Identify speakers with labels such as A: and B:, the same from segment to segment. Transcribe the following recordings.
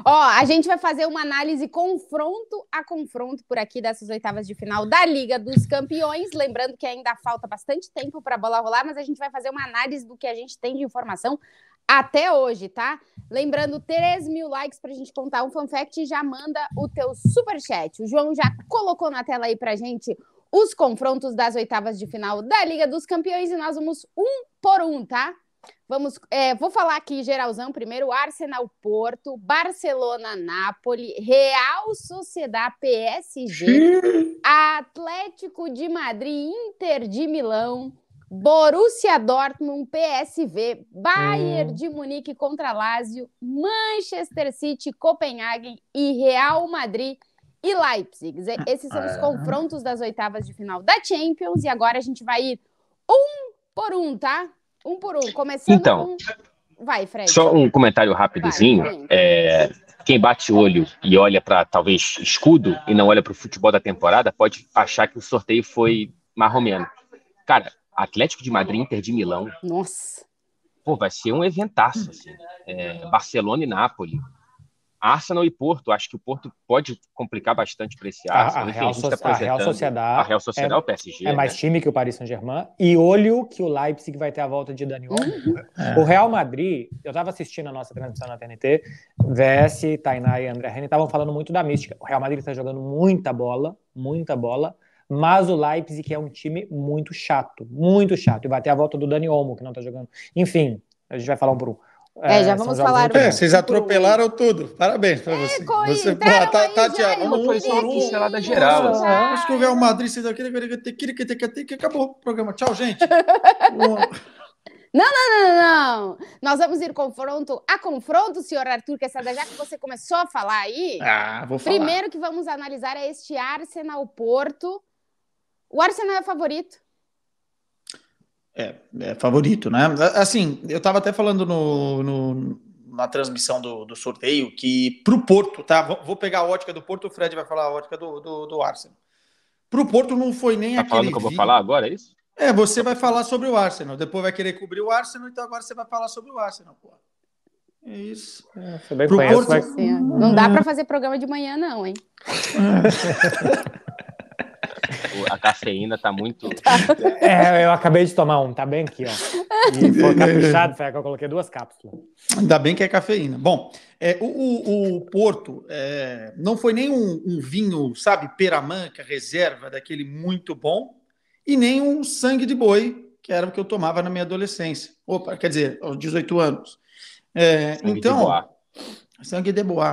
A: Ó, a gente vai fazer uma análise confronto a confronto por aqui dessas oitavas de final da Liga dos Campeões. Lembrando que ainda falta bastante tempo para a bola rolar, mas a gente vai fazer uma análise do que a gente tem de informação até hoje, tá? Lembrando, 3.000 likes pra gente contar um fun fact e já manda o teu superchat. O João já colocou na tela aí pra gente os confrontos das oitavas de final da Liga dos Campeões e nós vamos um por um, tá? Vou falar aqui geralzão primeiro: Arsenal Porto, Barcelona Napoli, Real Sociedad PSG, Atlético de Madrid Inter de Milão, Borussia Dortmund PSV, Bayern de Munique contra Lazio, Manchester City Copenhagen e Real Madrid e Leipzig. Esses são os confrontos das oitavas de final da Champions e agora a gente vai ir um por um, tá? Um por um, começando
B: então,
A: com... Vai, Fred.
B: Só um comentário rapidozinho. Quem bate olho e olha para, talvez, escudo e não olha para o futebol da temporada pode achar que o sorteio foi marromeno. Cara, Atlético de Madrid, Inter de Milão.
A: Nossa.
B: Pô, vai ser um eventaço, assim. Barcelona e Napoli. Arsenal e Porto, acho que o Porto pode complicar bastante para esse Arsenal.
C: A Real Sociedad,
B: o PSG.
C: É mais time que o Paris Saint-Germain. E olho que o Leipzig vai ter a volta de Dani Olmo. O Real Madrid, eu estava assistindo a nossa transmissão na TNT, VS, Tainá e André Henry estavam falando muito da mística. O Real Madrid está jogando muita bola, mas o Leipzig é um time muito chato. E vai ter a volta do Dani Olmo, que não está jogando. Enfim, a gente vai falar um por um.
A: Já vamos falar.
D: Vocês atropelaram tudo. Parabéns pra você. Você tá
B: Tiago. Foi só uma pincelada geral.
D: Acho que o Real Madrid que acabou o programa. Tchau, gente.
A: Não. Nós vamos ir confronto a confronto, senhor Arthur Quesada, já que você começou a falar aí.
D: Vou falar.
A: Primeiro que vamos analisar é este Arsenal Porto. O Arsenal é favorito?
D: É favorito, né? Assim, eu estava até falando na transmissão do sorteio que pro Porto, tá? Vou pegar a ótica do Porto, o Fred vai falar a ótica do Arsenal. Pro Porto não foi nem aquele...
B: Tá falando que eu vou falar agora, é isso?
D: Você vai falar sobre o Arsenal, depois vai querer cobrir o Arsenal, então agora você vai falar sobre o Arsenal, pô. É isso.
C: Pro Porto...
A: Não dá para fazer programa de manhã, não, hein?
B: A cafeína tá muito...
C: eu acabei de tomar um, tá bem aqui, ó. E foi caprichado, foi que eu coloquei 2 cápsulas.
D: Ainda bem que é cafeína. Bom, o Porto não foi nem um vinho, sabe, peramanca, reserva, daquele muito bom, e nem um sangue de boi, que era o que eu tomava na minha adolescência. Quer dizer, aos 18 anos. Sangue de bois.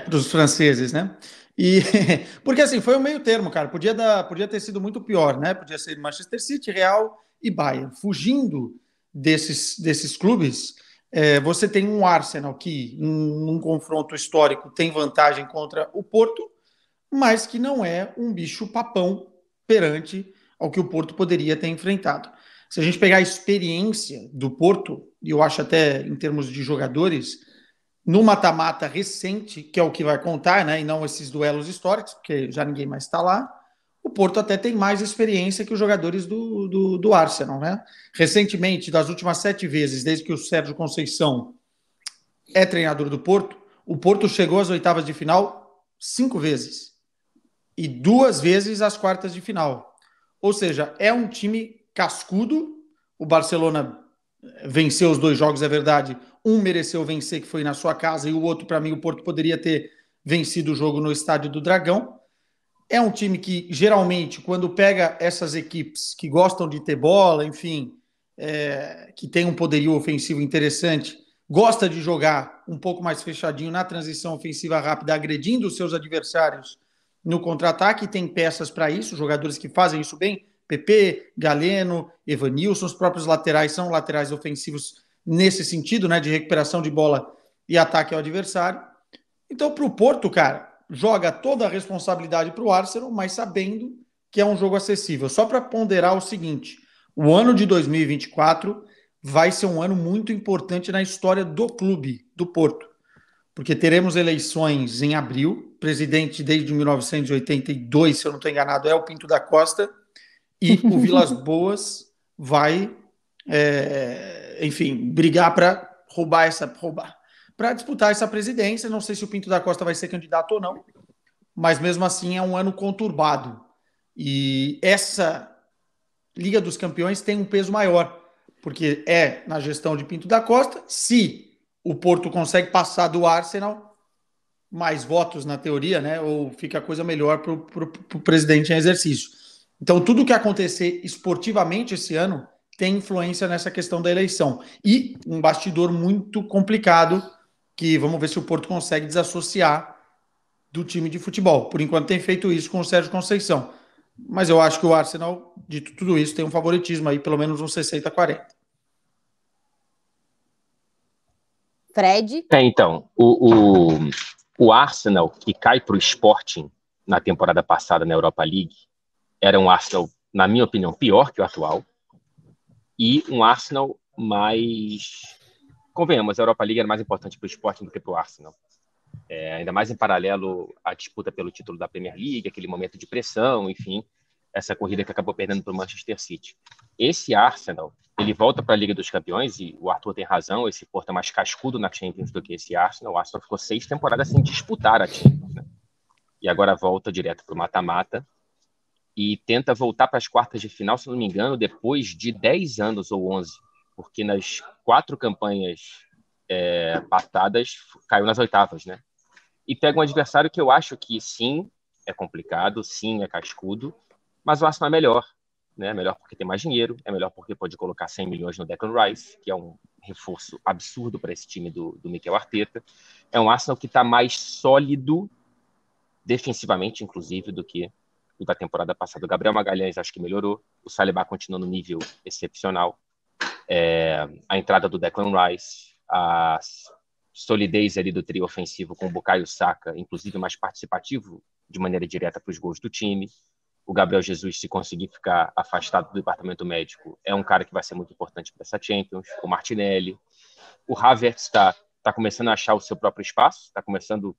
D: Dos franceses, né? Porque assim, foi o meio termo, cara. Podia ter sido muito pior, né? Podia ser Manchester City, Real e Bayern. Fugindo desses clubes, você tem um Arsenal que, num confronto histórico, tem vantagem contra o Porto, mas que não é um bicho papão perante ao que o Porto poderia ter enfrentado. Se a gente pegar a experiência do Porto, e eu acho até em termos de jogadores, no mata-mata recente, que é o que vai contar, né, e não esses duelos históricos, porque já ninguém mais está lá, o Porto até tem mais experiência que os jogadores do Arsenal, né? Recentemente, das últimas 7 vezes, desde que o Sérgio Conceição é treinador do Porto, o Porto chegou às oitavas de final 5 vezes. E 2 vezes às quartas de final. Ou seja, é um time cascudo. O Barcelona venceu os 2 jogos, é verdade. Um mereceu vencer, que foi na sua casa, e o outro, para mim, o Porto poderia ter vencido o jogo no Estádio do Dragão. É um time que, geralmente, quando pega essas equipes que gostam de ter bola, enfim, que tem um poderio ofensivo interessante, gosta de jogar um pouco mais fechadinho na transição ofensiva rápida, agredindo os seus adversários no contra-ataque, tem peças para isso, jogadores que fazem isso bem, PP, Galeno, Evanilson, os próprios laterais são laterais ofensivos nesse sentido, né, de recuperação de bola e ataque ao adversário. Então, para o Porto, cara, joga toda a responsabilidade para o Arsenal, mas sabendo que é um jogo acessível. Só para ponderar o seguinte, o ano de 2024 vai ser um ano muito importante na história do clube, do Porto, porque teremos eleições em abril, presidente desde 1982, se eu não estou enganado, é o Pinto da Costa, e o Vilas Boas vai, enfim, brigar para para disputar essa presidência. Não sei se o Pinto da Costa vai ser candidato ou não, mas mesmo assim é um ano conturbado. E essa Liga dos Campeões tem um peso maior, porque é na gestão de Pinto da Costa. Se o Porto consegue passar do Arsenal, mais votos na teoria, né? Ou fica a coisa melhor para o presidente em exercício. Então, tudo que acontecer esportivamente esse ano tem influência nessa questão da eleição. E um bastidor muito complicado, que vamos ver se o Porto consegue desassociar do time de futebol. Por enquanto tem feito isso com o Sérgio Conceição. Mas eu acho que o Arsenal, de tudo isso, tem um favoritismo aí, pelo menos uns 60-40.
A: Fred?
B: Então, o Arsenal, que cai para o Sporting na temporada passada na Europa League, era um Arsenal, na minha opinião, pior que o atual, e um Arsenal mais... Convenhamos, a Europa League era mais importante para o Sporting do que para o Arsenal. Ainda mais em paralelo à disputa pelo título da Premier League, aquele momento de pressão, enfim, essa corrida que acabou perdendo para o Manchester City. Esse Arsenal, ele volta para a Liga dos Campeões, e o Arthur tem razão, esse Porto é mais cascudo na Champions do que esse Arsenal. O Arsenal ficou 6 temporadas sem disputar a Champions, né? E agora volta direto para o mata-mata e tenta voltar para as quartas de final, se não me engano, depois de 10 anos ou 11, porque nas 4 campanhas passadas caiu nas oitavas, né? E pega um adversário que eu acho que sim, é complicado, sim, é cascudo, mas o Arsenal é melhor, né? Melhor porque tem mais dinheiro, é melhor porque pode colocar 100 milhões no Declan Rice, que é um reforço absurdo para esse time do Mikel Arteta. É um Arsenal que está mais sólido, defensivamente, inclusive, do que o da temporada passada. O Gabriel Magalhães acho que melhorou, o Saliba continua no nível excepcional. A entrada do Declan Rice, a solidez ali do trio ofensivo com o Bukayo Saka, inclusive mais participativo de maneira direta para os gols do time. O Gabriel Jesus, se conseguir ficar afastado do departamento médico, é um cara que vai ser muito importante para essa Champions. O Martinelli. O Havertz está começando a achar o seu próprio espaço, está começando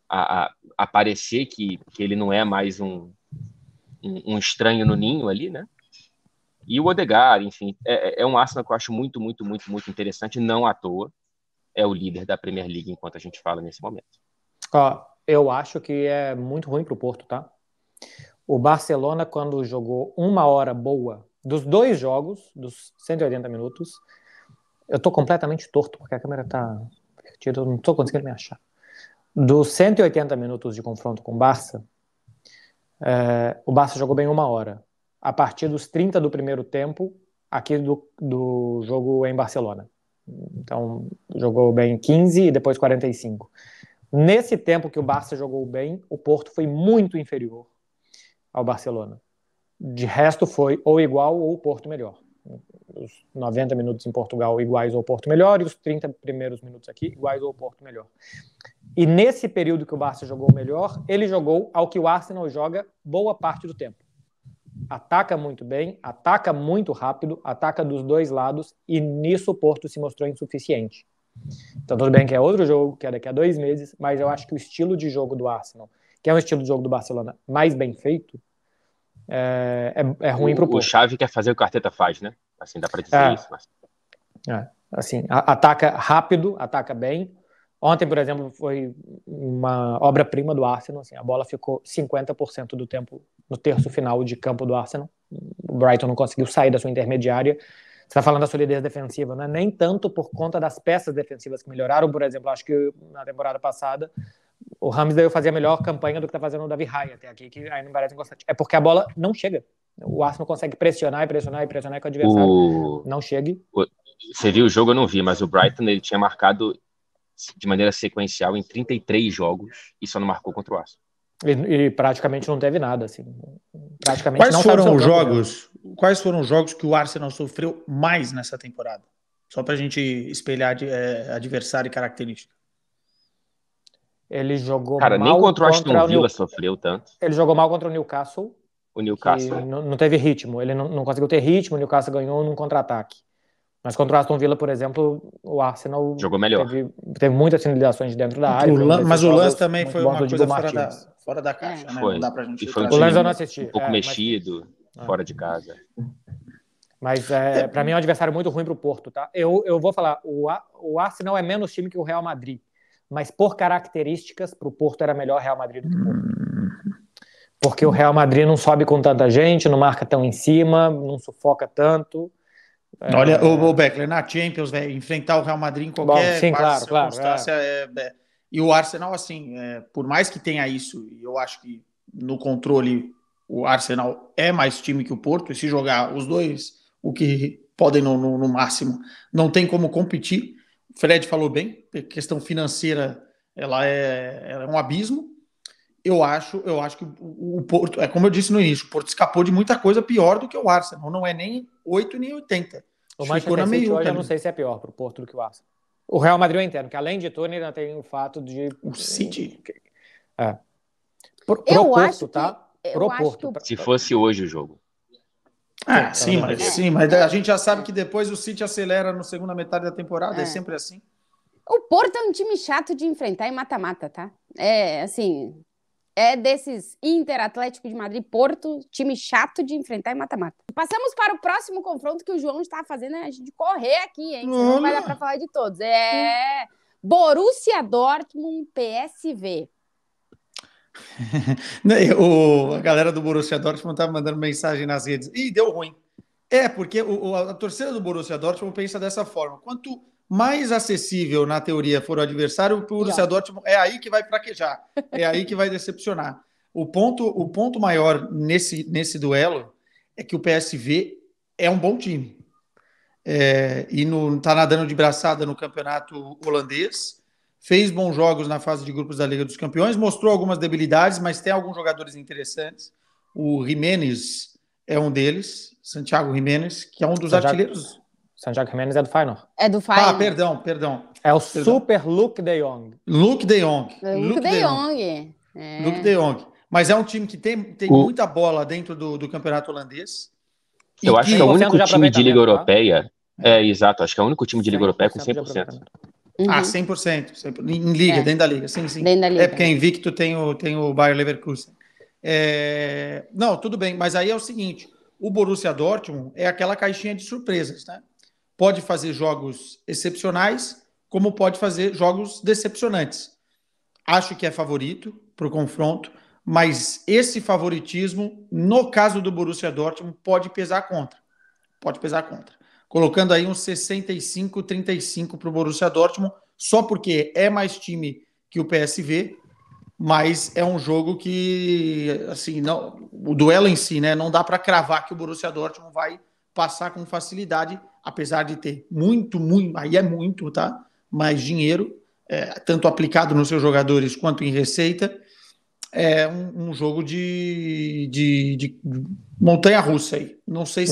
B: a parecer que ele não é mais um estranho no ninho ali, né? E o Odegaard, enfim, é um Arsenal que eu acho muito, muito, muito, muito interessante, não à toa. É o líder da Premier League enquanto a gente fala nesse momento.
C: Eu acho que é muito ruim para o Porto, tá? O Barcelona, quando jogou uma hora boa dos 2 jogos, dos 180 minutos, eu tô completamente torto, porque a câmera tá perdida, eu não tô conseguindo me achar. Dos 180 minutos de confronto com o Barça, o Barça jogou bem uma hora. A partir dos 30 do primeiro tempo, aqui do jogo em Barcelona. Então, jogou bem 15 e depois 45. Nesse tempo que o Barça jogou bem, o Porto foi muito inferior ao Barcelona. De resto, foi ou igual ou o Porto melhor. Os 90 minutos em Portugal iguais ao Porto melhor e os 30 primeiros minutos aqui iguais ao Porto melhor. E nesse período que o Barça jogou melhor, ele jogou ao que o Arsenal joga boa parte do tempo. Ataca muito bem, ataca muito rápido, ataca dos 2 lados, e nisso o Porto se mostrou insuficiente. Então tudo bem que é outro jogo, que é daqui a 2 meses, mas eu acho que o estilo de jogo do Arsenal, que é um estilo de jogo do Barcelona mais bem feito, é ruim para o Porto.
B: O Xavi quer fazer o que o Arteta faz, né? Assim, dá para dizer isso. Mas...
C: assim, ataca rápido, ataca bem. Ontem, por exemplo, foi uma obra-prima do Arsenal. Assim, a bola ficou 50% do tempo no terço final de campo do Arsenal. O Brighton não conseguiu sair da sua intermediária. Você está falando da solidez defensiva, né? Nem tanto por conta das peças defensivas que melhoraram. Por exemplo, acho que na temporada passada o Ramsdale fazia a melhor campanha do que está fazendo o David Raya até aqui, que aí não parece constante. É porque a bola não chega. O Arsenal consegue pressionar que o adversário não chegue.
B: Você viu o jogo? Eu não vi, mas o Brighton ele tinha marcado de maneira sequencial em 33 jogos e só não marcou contra o Arsenal.
C: E praticamente não teve nada, assim. Praticamente
D: Quais foram os jogos que o Arsenal sofreu mais nessa temporada? Só para a gente espelhar adversário e característica.
C: Ele jogou
B: mal nem contra o Aston Villa sofreu tanto.
C: Ele jogou mal contra o Newcastle.
B: O Newcastle.
C: Não teve ritmo. Ele não conseguiu ter ritmo. O Newcastle ganhou num contra-ataque. Mas contra o Aston Villa, por exemplo, o Arsenal
B: jogou melhor.
C: Teve muitas finalizações dentro da área.
D: Mas o lance também foi uma coisa fora da caixa, né?
B: Foi.
D: Não dá pra gente...
B: E foi
C: o lance eu não assisti.
B: Um pouco mexido, fora de casa.
C: Mas para mim é um adversário muito ruim para o Porto, tá? Eu vou falar, o Arsenal é menos time que o Real Madrid, mas por características, para o Porto era melhor Real Madrid do que o Porto. Porque o Real Madrid não sobe com tanta gente, não marca tão em cima, não sufoca tanto.
D: Olha, o Beckler, na Champions, velho, enfrentar o Real Madrid em qualquer circunstância. E o Arsenal, assim, por mais que tenha isso, e eu acho que no controle o Arsenal é mais time que o Porto, e se jogar os dois, o que podem no máximo, não tem como competir. O Fred falou bem, a questão financeira ela é um abismo. Eu acho que o Porto, como eu disse no início, o Porto escapou de muita coisa pior do que o Arsenal. Não é nem 8 nem 80.
C: O Manchester City hoje eu não sei se é pior para o Porto do que o Arsenal. O Real Madrid eu entendo, que além de tudo ainda tem o fato de...
D: O City...
A: Eu acho
B: que... Se fosse hoje o jogo.
D: Sim, mas a gente já sabe que depois o City acelera na segunda metade da temporada, é sempre assim.
A: O Porto é um time chato de enfrentar em mata-mata, tá? É desses Inter, Atlético de Madrid, Porto, time chato de enfrentar em mata-mata. Passamos para o próximo confronto que o João está fazendo a gente correr aqui, hein? Não vai dar para falar de todos. Borussia Dortmund, PSV.
D: A galera do Borussia Dortmund tá mandando mensagem nas redes. Ih, deu ruim. Porque a torcida do Borussia Dortmund pensa dessa forma. Quanto mais acessível, na teoria, for o adversário, o Borussia Dortmund é aí que vai fraquejar, é aí que vai decepcionar. O ponto maior nesse duelo é que o PSV é um bom time. E tá nadando de braçada no campeonato holandês, fez bons jogos na fase de grupos da Liga dos Campeões, mostrou algumas debilidades, mas tem alguns jogadores interessantes. O Jiménez é um deles, Santiago Jiménez, que é um dos artilheiros...
C: Santiago Jiménez é do Feyenoord.
A: É do Feyenoord.
D: Perdão.
C: É o Super Luke de Jong.
D: Luke de Jong.
A: Luke de Jong.
D: Mas é um time que tem muita bola dentro do campeonato holandês.
B: Eu acho que é o único time de Liga Europeia... exato. Acho que é o único time de Liga Europeia com 100%.
D: 100%. Em Liga, dentro da Liga. Sim.
A: Dentro da Liga.
D: Porque invicto tem o Bayer Leverkusen. Não, tudo bem. Mas aí é o seguinte. O Borussia Dortmund é aquela caixinha de surpresas, né? Pode fazer jogos excepcionais, como pode fazer jogos decepcionantes. Acho que é favorito para o confronto, mas esse favoritismo, no caso do Borussia Dortmund, pode pesar contra. Colocando aí uns 65-35 para o Borussia Dortmund, só porque é mais time que o PSV, mas é um jogo que, assim, o duelo em si, né, não dá para cravar que o Borussia Dortmund vai passar com facilidade, apesar de ter muito, aí é muito, tá? Mais dinheiro, tanto aplicado nos seus jogadores quanto em receita. É um jogo de montanha-russa aí. Não sei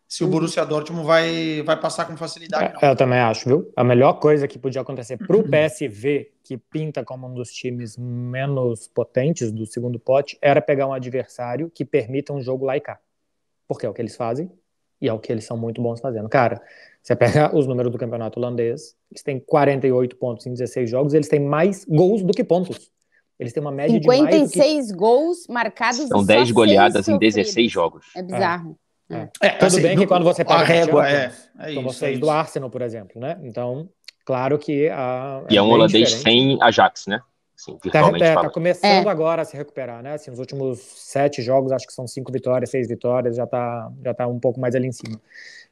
D: se o Borussia Dortmund vai passar com facilidade, não.
C: Eu também acho, viu? A melhor coisa que podia acontecer para o PSV, que pinta como um dos times menos potentes do segundo pote, era pegar um adversário que permita um jogo lá e cá. Porque é o que eles fazem. E é o que eles são muito bons fazendo. Cara, você pega os números do campeonato holandês, eles têm 48 pontos em 16 jogos, eles têm mais gols do que pontos. Eles têm uma média de mais
A: 56 gols marcados.
B: São 10 goleadas em 16 jogos.
A: É bizarro.
C: Tudo assim, bem que quando você pega
D: a régua,
C: vocês do Arsenal, por exemplo, né? Então, claro que...
B: E é um holandês sem Ajax, né? Assim,
C: tá começando agora a se recuperar, né? Assim, nos últimos 7 jogos, acho que são 5 vitórias, 6 vitórias, já tá um pouco mais ali em cima.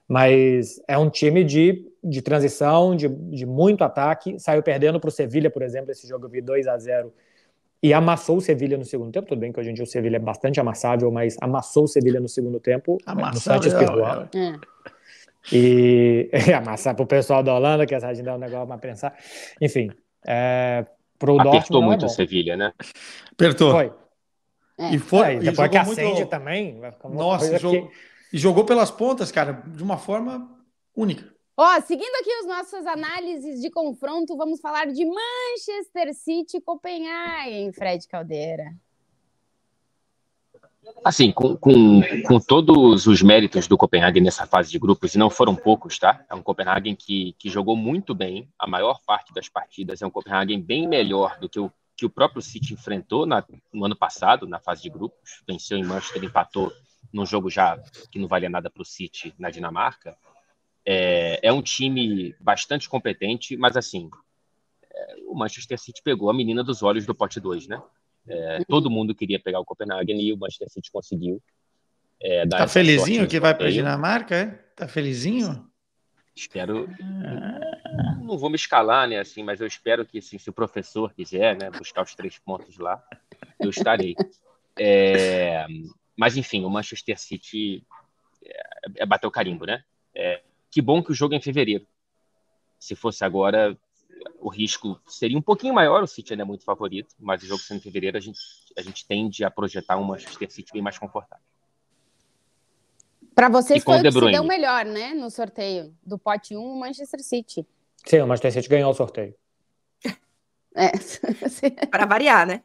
C: Mas é um time de transição, de muito ataque. Saiu perdendo para o Sevilha, por exemplo, esse jogo eu vi 2-0 e amassou o Sevilha no segundo tempo. Tudo bem que hoje em dia o Sevilha é bastante amassável, mas amassou o Sevilha no segundo tempo. No Santos Pizjuán. E amassar para o pessoal da Holanda, que a gente dá um negócio para pensar. Enfim, pro
B: apertou muito o Sevilha, né?
D: Apertou.
C: Foi.
D: E
C: depois que acende também.
D: Nossa, e jogou pelas pontas, cara, de uma forma única.
A: Seguindo aqui as nossas análises de confronto, vamos falar de Manchester City e Copenhagen, Fred Caldeira.
B: Assim, com todos os méritos do Copenhagen nessa fase de grupos, e não foram poucos, tá? É um Copenhagen que jogou muito bem a maior parte das partidas. É um Copenhagen bem melhor do que o próprio City enfrentou no ano passado, na fase de grupos. Venceu em Manchester, empatou num jogo já que não valia nada para o City na Dinamarca. É um time bastante competente, mas assim, o Manchester City pegou a menina dos olhos do pote 2, né? Todo mundo queria pegar o Copenhagen e o Manchester City conseguiu dar
D: Tá
B: essa sorte
D: felizinho
B: no
D: que vai para a
B: sorteio.
D: Dinamarca, é? Tá felizinho?
B: Espero. Não vou me escalar, né? Assim, mas eu espero que, assim, se o professor quiser, né, buscar os 3 pontos lá, eu estarei. Mas enfim, o Manchester City bateu o carimbo, né? Que bom que o jogo é em fevereiro. Se fosse agora, o risco seria um pouquinho maior. O City ainda é muito favorito, mas o jogo sendo em fevereiro, a gente tende a projetar um Manchester City bem mais confortável.
A: Para vocês
B: com
A: foi
B: o
A: o
B: De
A: que se
B: Bruyne.
A: deu melhor, né? No sorteio do pote 1, o Manchester City.
C: Sim, o Manchester City ganhou o sorteio.
E: Para variar, né?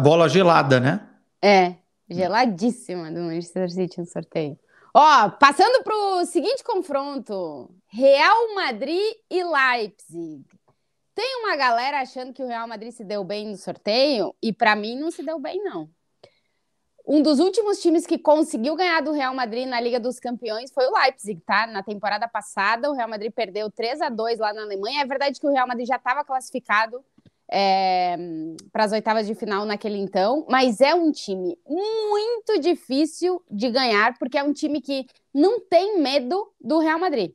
D: Bola gelada, né?
A: Geladíssima do Manchester City no sorteio. Ó, passando para o seguinte confronto: Real Madrid e Leipzig. Tem uma galera achando que o Real Madrid se deu bem no sorteio e para mim não se deu bem, não. Um dos últimos times que conseguiu ganhar do Real Madrid na Liga dos Campeões foi o Leipzig, tá? Na temporada passada, o Real Madrid perdeu 3-2 lá na Alemanha. É verdade que o Real Madrid já estava classificado para as oitavas de final naquele então, mas é um time muito difícil de ganhar, porque é um time que não tem medo do Real Madrid.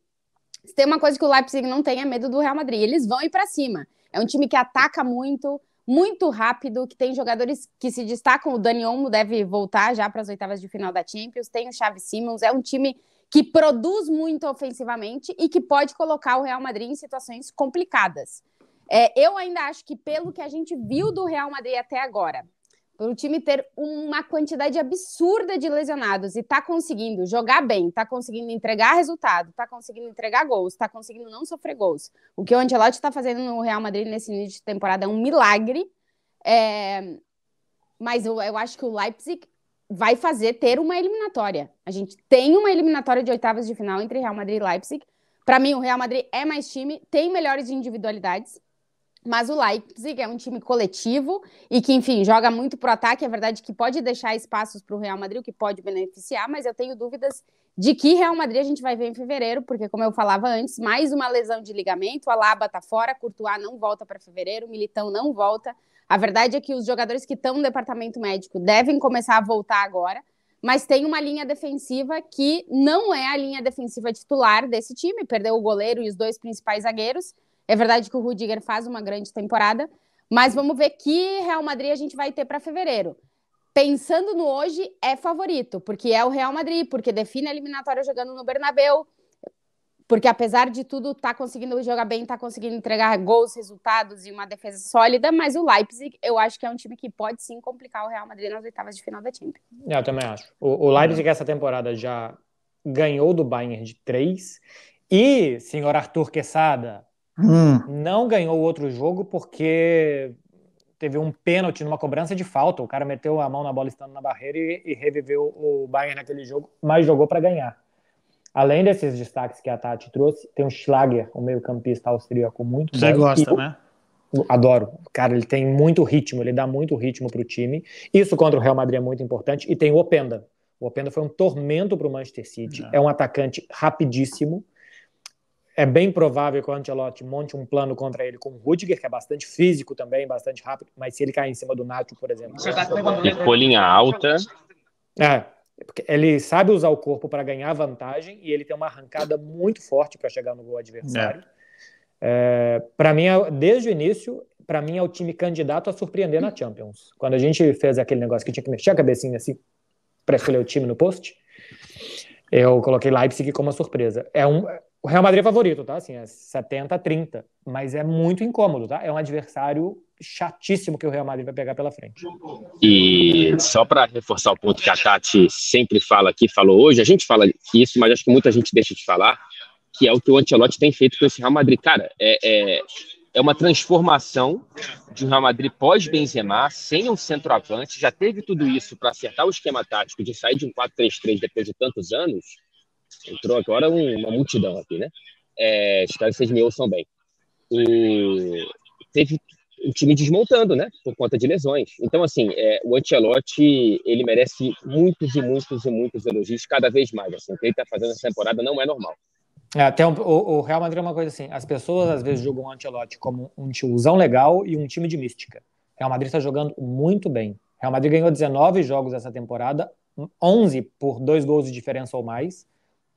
A: Se tem uma coisa que o Leipzig não tem, é medo do Real Madrid. Eles vão ir para cima. É um time que ataca muito, muito rápido, que tem jogadores que se destacam. O Dani Olmo deve voltar já para as oitavas de final da Champions. Tem o Xavi Simons. É um time que produz muito ofensivamente e que pode colocar o Real Madrid em situações complicadas. Eu ainda acho que, pelo que a gente viu do Real Madrid até agora, pelo time ter uma quantidade absurda de lesionados e tá conseguindo jogar bem, tá conseguindo entregar resultado, tá conseguindo entregar gols, tá conseguindo não sofrer gols. O que o Ancelotti tá fazendo no Real Madrid nesse início de temporada é um milagre. Mas eu acho que o Leipzig vai ter uma eliminatória. A gente tem uma eliminatória de oitavas de final entre Real Madrid e Leipzig. Para mim, o Real Madrid é mais time, tem melhores individualidades. Mas o Leipzig é um time coletivo e que, enfim, joga muito pro ataque. É verdade que pode deixar espaços para o Real Madrid, o que pode beneficiar, mas eu tenho dúvidas de que Real Madrid a gente vai ver em fevereiro, porque, como eu falava antes, mais uma lesão de ligamento, a Alaba tá fora, Courtois não volta para fevereiro, Militão não volta. A verdade é que os jogadores que estão no departamento médico devem começar a voltar agora, mas tem uma linha defensiva que não é a linha defensiva titular desse time, perdeu o goleiro e os 2 principais zagueiros. É verdade que o Rudiger faz uma grande temporada, mas vamos ver que Real Madrid a gente vai ter para fevereiro. Pensando no hoje, é favorito, porque é o Real Madrid, porque define a eliminatória jogando no Bernabéu, porque apesar de tudo, tá conseguindo jogar bem, tá conseguindo entregar gols, resultados e uma defesa sólida, mas o Leipzig, eu acho que é um time que pode sim complicar o Real Madrid nas oitavas de final da Champions.
C: Eu também acho. O Leipzig essa temporada já ganhou do Bayern de 3 e, senhor Arthur Quesada, não ganhou o outro jogo porque teve um pênalti numa cobrança de falta. O cara meteu a mão na bola estando na barreira e reviveu o Bayern naquele jogo, mas jogou para ganhar. Além desses destaques que a Tati trouxe, tem o Schlager, o meio-campista austríaco muito bom.
D: Você gosta, né?
C: Adoro. Cara, ele tem muito ritmo, ele dá muito ritmo pro time. Isso contra o Real Madrid é muito importante. E tem o Openda. O Openda foi um tormento pro Manchester City. É um atacante rapidíssimo. É bem provável que o Ancelotti monte um plano contra ele com o Rudiger, que é bastante físico também, bastante rápido, mas se ele cair em cima do Nacho, por exemplo...
B: E folhinha alta.
C: Porque ele sabe usar o corpo para ganhar vantagem e ele tem uma arrancada muito forte para chegar no gol adversário. Para mim, desde o início, para mim é o time candidato a surpreender na Champions. Quando a gente fez aquele negócio que tinha que mexer a cabecinha assim para escolher o time no post, eu coloquei Leipzig como uma surpresa. O Real Madrid é favorito, tá? Assim, é 70-30, mas é muito incômodo, tá? É um adversário chatíssimo que o Real Madrid vai pegar pela frente.
B: E só para reforçar o ponto que a Tati sempre fala aqui, falou hoje, a gente fala isso, mas acho que muita gente deixa de falar, que é o que o Ancelotti tem feito com esse Real Madrid. Cara, é uma transformação de um Real Madrid pós-Benzema, sem um centroavante, já teve tudo isso para acertar o esquema tático de sair de um 4-3-3 depois de tantos anos. Entrou agora uma multidão aqui, né? Espero que vocês me ouçam bem. E o time desmontando, né? Por conta de lesões. Então, assim, o Ancelotti, ele merece muitos e muitos e muitos elogios cada vez mais. Assim, o que ele está fazendo essa temporada não é normal.
C: Até o Real Madrid é uma coisa assim, as pessoas às vezes julgam o Ancelotti como um tiozão legal e um time de mística. O Real Madrid está jogando muito bem. O Real Madrid ganhou 19 jogos essa temporada, 11 por 2 gols de diferença ou mais.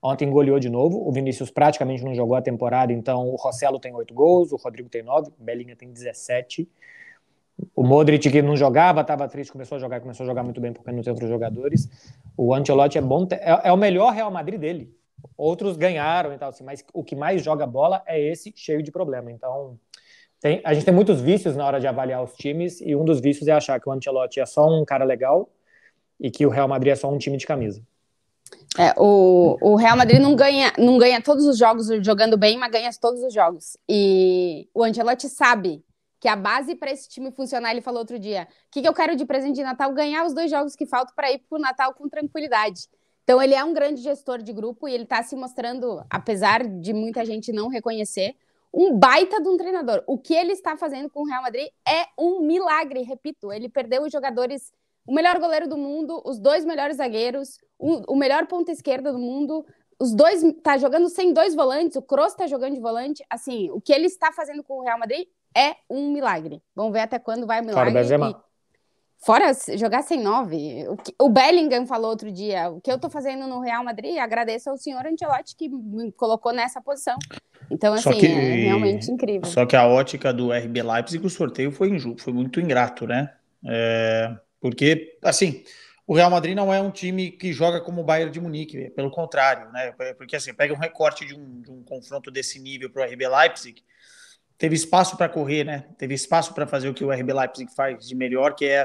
C: Ontem goleou de novo, o Vinícius praticamente não jogou a temporada, então o Rossello tem 8 gols, o Rodrigo tem 9, o Bellingham tem 17. O Modric, que não jogava, estava triste, começou a jogar muito bem porque não tem outros jogadores. O Ancelotti é bom, é o melhor Real Madrid dele. Outros ganharam e tal, assim, mas o que mais joga bola é esse, cheio de problema. Então, a gente tem muitos vícios na hora de avaliar os times, e um dos vícios é achar que o Ancelotti é só um cara legal e que o Real Madrid é só um time de camisa.
A: O Real Madrid não ganha todos os jogos jogando bem, mas ganha todos os jogos. E o Ancelotti sabe que a base para esse time funcionar, ele falou outro dia, o que eu quero de presente de Natal? Ganhar os 2 jogos que faltam para ir pro Natal com tranquilidade. Então ele é um grande gestor de grupo e ele está se mostrando, apesar de muita gente não reconhecer, um baita de um treinador. O que ele está fazendo com o Real Madrid é um milagre, repito. Ele perdeu os jogadores, o melhor goleiro do mundo, os 2 melhores zagueiros, o melhor ponta esquerda do mundo, os 2 tá jogando sem 2 volantes, o Kroos tá jogando de volante. Assim, o que ele está fazendo com o Real Madrid é um milagre. Vamos ver até quando vai o milagre. Fora jogar sem 9. O Bellingham falou outro dia, o que eu tô fazendo no Real Madrid, agradeço ao senhor Ancelotti que me colocou nessa posição. Então, assim, é realmente incrível.
D: Só que a ótica do RB Leipzig, o sorteio foi muito ingrato, né? Porque, assim, o Real Madrid não é um time que joga como o Bayern de Munique, pelo contrário, né? Porque, assim, pega um recorte de um confronto desse nível para o RB Leipzig, teve espaço para correr, né? Teve espaço para fazer o que o RB Leipzig faz de melhor, que é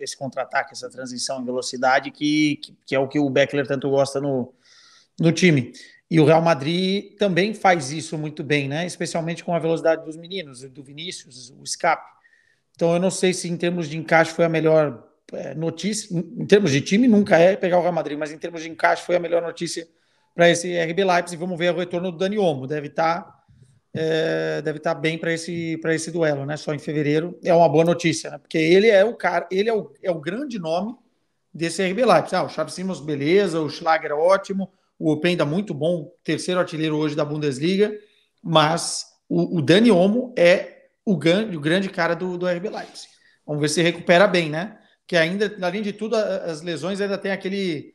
D: esse contra-ataque, essa transição em velocidade, que é o que o Beckler tanto gosta no time. E o Real Madrid também faz isso muito bem, né? Especialmente com a velocidade dos meninos, do Vinícius, o escape. Então eu não sei se em termos de encaixe foi a melhor notícia. Em termos de time, nunca é pegar o Real Madrid, mas em termos de encaixe foi a melhor notícia para esse RB Leipzig. Vamos ver o retorno do Dani Olmo. Deve estar bem para esse duelo, né? Só em fevereiro é uma boa notícia, né? Porque ele é o cara, ele é o grande nome desse RB Leipzig. O Xavi Simons, beleza, o Schlager é ótimo, o Openda muito bom, 3º artilheiro hoje da Bundesliga, mas o Dani Olmo é o grande cara do RB Leipzig. Vamos ver se recupera bem, né? Que ainda, além de tudo, as lesões ainda tem aquele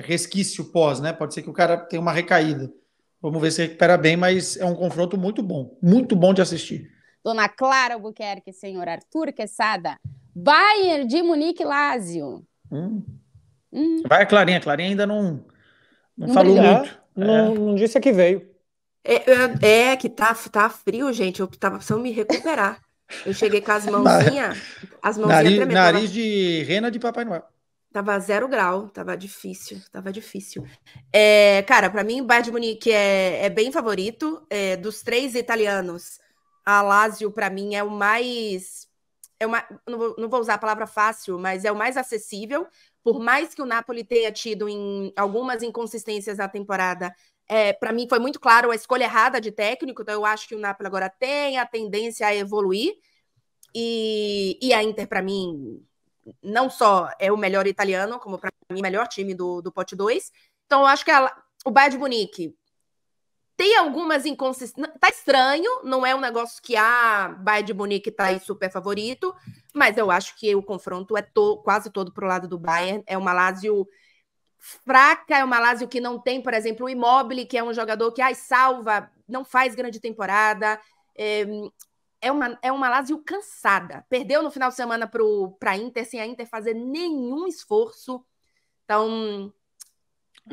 D: resquício pós, né? Pode ser que o cara tenha uma recaída. Vamos ver se recupera bem, mas é um confronto muito bom de assistir.
A: Dona Clara Albuquerque, senhor Arthur Quesada, Bayern de Munique, Lazio.
D: Vai a Clarinha ainda não falou muito.
C: Não disse que veio.
E: Que tá frio, gente, eu tava precisando me recuperar. Eu cheguei com as mãozinhas tremendo.
D: Nariz de rena de Papai Noel.
E: Tava 0 grau, tava difícil. Cara, pra mim, o Bayern de Munique é bem favorito. Dos 3 italianos, a Lazio, pra mim, é o mais... não vou usar a palavra fácil, mas é o mais acessível. Por mais que o Napoli tenha tido algumas inconsistências na temporada, para mim foi muito claro a escolha errada de técnico, então eu acho que o Napoli agora tem a tendência a evoluir. E a Inter, para mim, não só é o melhor italiano, como para mim o melhor time do pote 2. Então eu acho que o Bayern de Munique tem algumas inconsistências. Tá estranho, não é um negócio que Bayern de Munique tá aí super favorito, mas eu acho que o confronto é quase todo pro lado do Bayern. É uma Lazio fraca, é uma Lazio que não tem, por exemplo, o Immobile, que é um jogador que salva, não faz grande temporada. É uma Lazio cansada. Perdeu no final de semana para a Inter, sem a Inter fazer nenhum esforço. Então,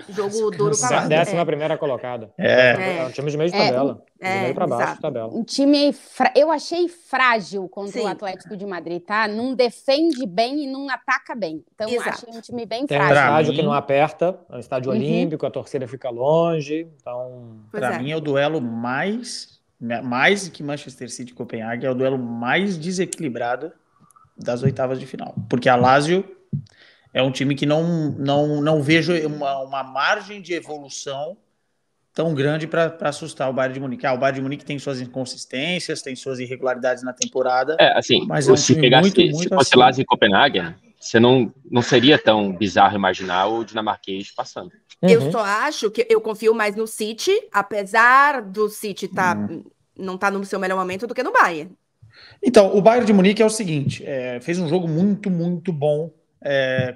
E: jogo duro para lá.
C: 11ª colocada. É um time de meio de tabela. De meio para baixo de tabela.
A: Um time, eu achei frágil contra o Atlético de Madrid, tá? Não defende bem e não ataca bem. Então, eu achei um time bem
C: frágil. Tem um estádio que não aperta, é um estádio olímpico, a torcida fica longe. Então,
D: para mim, é o duelo mais que Manchester City e Copenhague, é o duelo mais desequilibrado das oitavas de final. Porque a Lazio é um time que não vejo uma margem de evolução tão grande para assustar o Bayern de Munique. O Bayern de Munique tem suas inconsistências, tem suas irregularidades na temporada,
B: Assim,
D: mas é um time
B: se fosse Lazio e Copenhague, você não seria tão bizarro imaginar o dinamarquês passando.
E: Eu só acho que eu confio mais no City, apesar do City não tá no seu melhor momento, do que no Bayern.
D: Então, o Bayern de Munique é o seguinte, fez um jogo muito, muito bom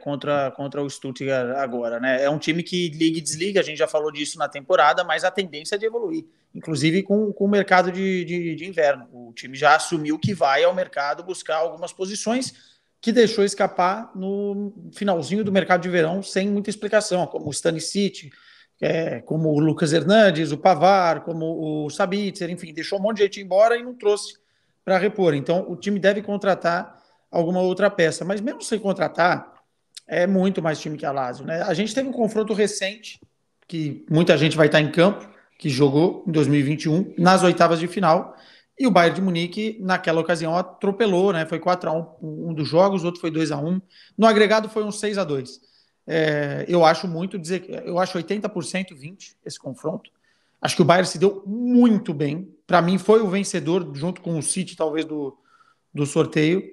D: contra o Stuttgart agora, né? É um time que liga e desliga, a gente já falou disso na temporada, mas a tendência é de evoluir, inclusive com o mercado de inverno. O time já assumiu que vai ao mercado buscar algumas posições que deixou escapar no finalzinho do mercado de verão sem muita explicação, como o Stanisic, como o Lucas Hernandes, o Pavard, como o Sabitzer, enfim, deixou um monte de gente embora e não trouxe para repor. Então, o time deve contratar alguma outra peça, mas mesmo sem contratar, é muito mais time que a Lazio, né? A gente teve um confronto recente, que muita gente vai estar em campo, que jogou em 2021, nas oitavas de final, e o Bayern de Munique, naquela ocasião, atropelou, né? Foi 4-1 um dos jogos, o outro foi 2-1. No agregado foi um 6-2. Eu acho 80% 20 esse confronto. Acho que o Bayern se deu muito bem. Para mim, foi o vencedor, junto com o City, talvez, do sorteio.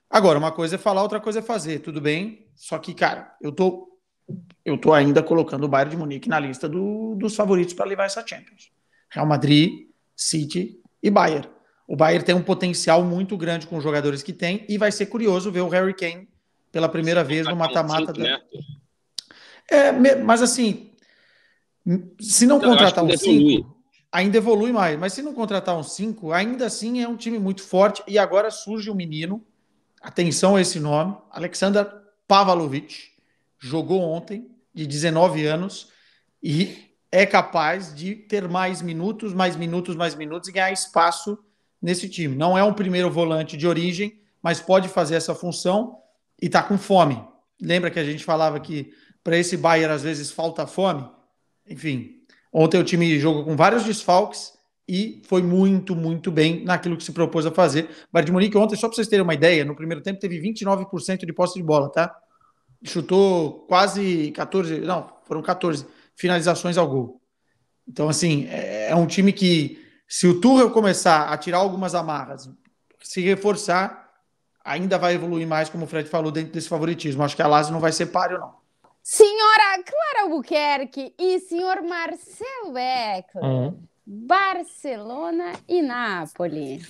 D: Agora, uma coisa é falar, outra coisa é fazer, tudo bem. Só que, cara, eu tô ainda colocando o Bayern de Munique na lista dos favoritos para levar essa Champions. Real Madrid, City e Bayern. O Bayern tem um potencial muito grande com os jogadores que tem e vai ser curioso ver o Harry Kane pela primeira vez no mata-mata. Mas assim, se não contratar um 5, ainda evolui mais. Mas se não contratar um 5, ainda assim é um time muito forte. E agora surge um menino, atenção a esse nome, Alexander Pavlovic, jogou ontem, de 19 anos, e é capaz de ter mais minutos e ganhar espaço nesse time. Não é um primeiro volante de origem, mas pode fazer essa função e tá com fome. Lembra que a gente falava que para esse Bayern às vezes falta fome? Enfim, ontem o time jogou com vários desfalques e foi muito, muito bem naquilo que se propôs a fazer. O Bayern de Munique ontem, só para vocês terem uma ideia, no primeiro tempo teve 29% de posse de bola, tá? Chutou quase 14 finalizações ao gol. Então, assim, é um time que, se o Tuchel começar a tirar algumas amarras, se reforçar, ainda vai evoluir mais, como o Fred falou, dentro desse favoritismo. Acho que a Lazio não vai ser páreo, não.
A: Senhora Clara Albuquerque e senhor Marcelo Beckler, Barcelona e Napoli.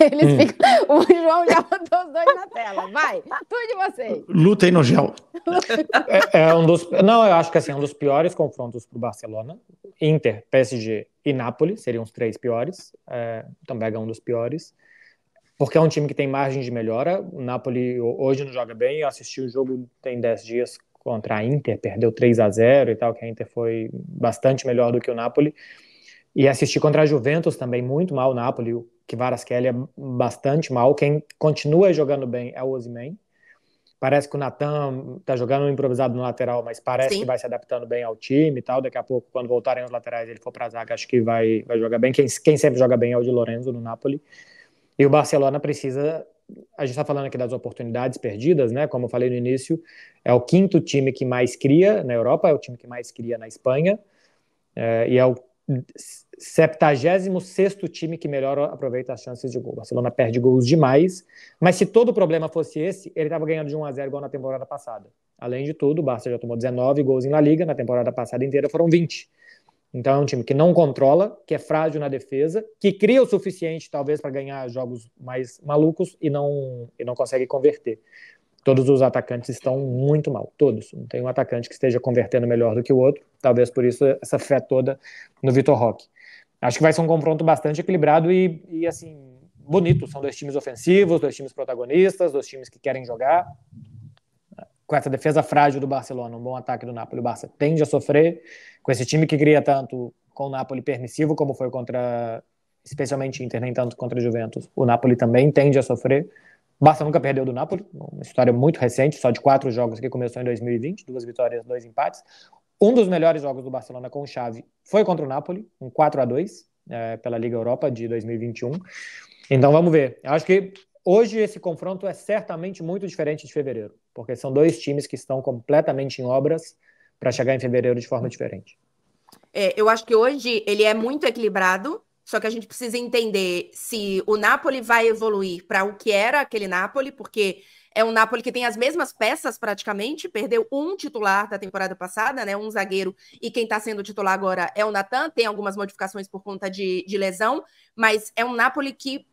A: Eles ficam... O João já botou os dois na tela. Vai, tudo de vocês.
D: Lutem no gel.
C: Não, eu acho que assim, é um dos piores confrontos para o Barcelona. Inter, PSG e Napoli seriam os 3 piores. Também é um dos piores. Porque é um time que tem margem de melhora. O Napoli hoje não joga bem. Eu assisti o jogo tem 10 dias contra a Inter, perdeu 3-0 e tal, que a Inter foi bastante melhor do que o Napoli. E assisti contra a Juventus também, muito mal o Napoli. O Kvaratskhelia é bastante mal. Quem continua jogando bem é o Osimhen. Parece que o Natan tá jogando improvisado no lateral, mas parece que vai se adaptando bem ao time e tal. Daqui a pouco, quando voltarem os laterais, ele for para a zaga, acho que vai jogar bem. Quem sempre joga bem é o Di Lorenzo no Napoli. E o Barcelona precisa... A gente está falando aqui das oportunidades perdidas, né? Como eu falei no início, é o 5º time que mais cria na Europa, é o time que mais cria na Espanha, e é o 76º time que melhor aproveita as chances de gol. O Barcelona perde gols demais, mas se todo o problema fosse esse, ele estava ganhando de 1-0 igual na temporada passada. Além de tudo, o Barça já tomou 19 gols em La Liga, na temporada passada inteira foram 20. Então é um time que não controla, que é frágil na defesa, que cria o suficiente talvez para ganhar jogos mais malucos e não consegue converter. Todos os atacantes estão muito mal, todos. Não tem um atacante que esteja convertendo melhor do que o outro, talvez por isso essa fé toda no Vitor Roque. Acho que vai ser um confronto bastante equilibrado e assim, bonito. São 2 times ofensivos, 2 times protagonistas, 2 times que querem jogar. Com essa defesa frágil do Barcelona, um bom ataque do Napoli, o Barça tende a sofrer. Com esse time que cria tanto com o Napoli permissivo, como foi contra, especialmente Inter, nem tanto contra a Juventus, o Napoli também tende a sofrer. O Barça nunca perdeu do Napoli, uma história muito recente, só de 4 jogos que começou em 2020, 2 vitórias, 2 empates. Um dos melhores jogos do Barcelona com o Xavi foi contra o Napoli, um 4-2 pela Liga Europa de 2021. Então vamos ver. Eu acho que hoje esse confronto é certamente muito diferente de fevereiro, porque são 2 times que estão completamente em obras para chegar em fevereiro de forma diferente.
E: Eu acho que hoje ele é muito equilibrado, só que a gente precisa entender se o Napoli vai evoluir para o que era aquele Napoli, porque é um Napoli que tem as mesmas peças praticamente, perdeu um titular da temporada passada, né, um zagueiro, e quem está sendo titular agora é o Nathan, tem algumas modificações por conta de lesão, mas é um Napoli que,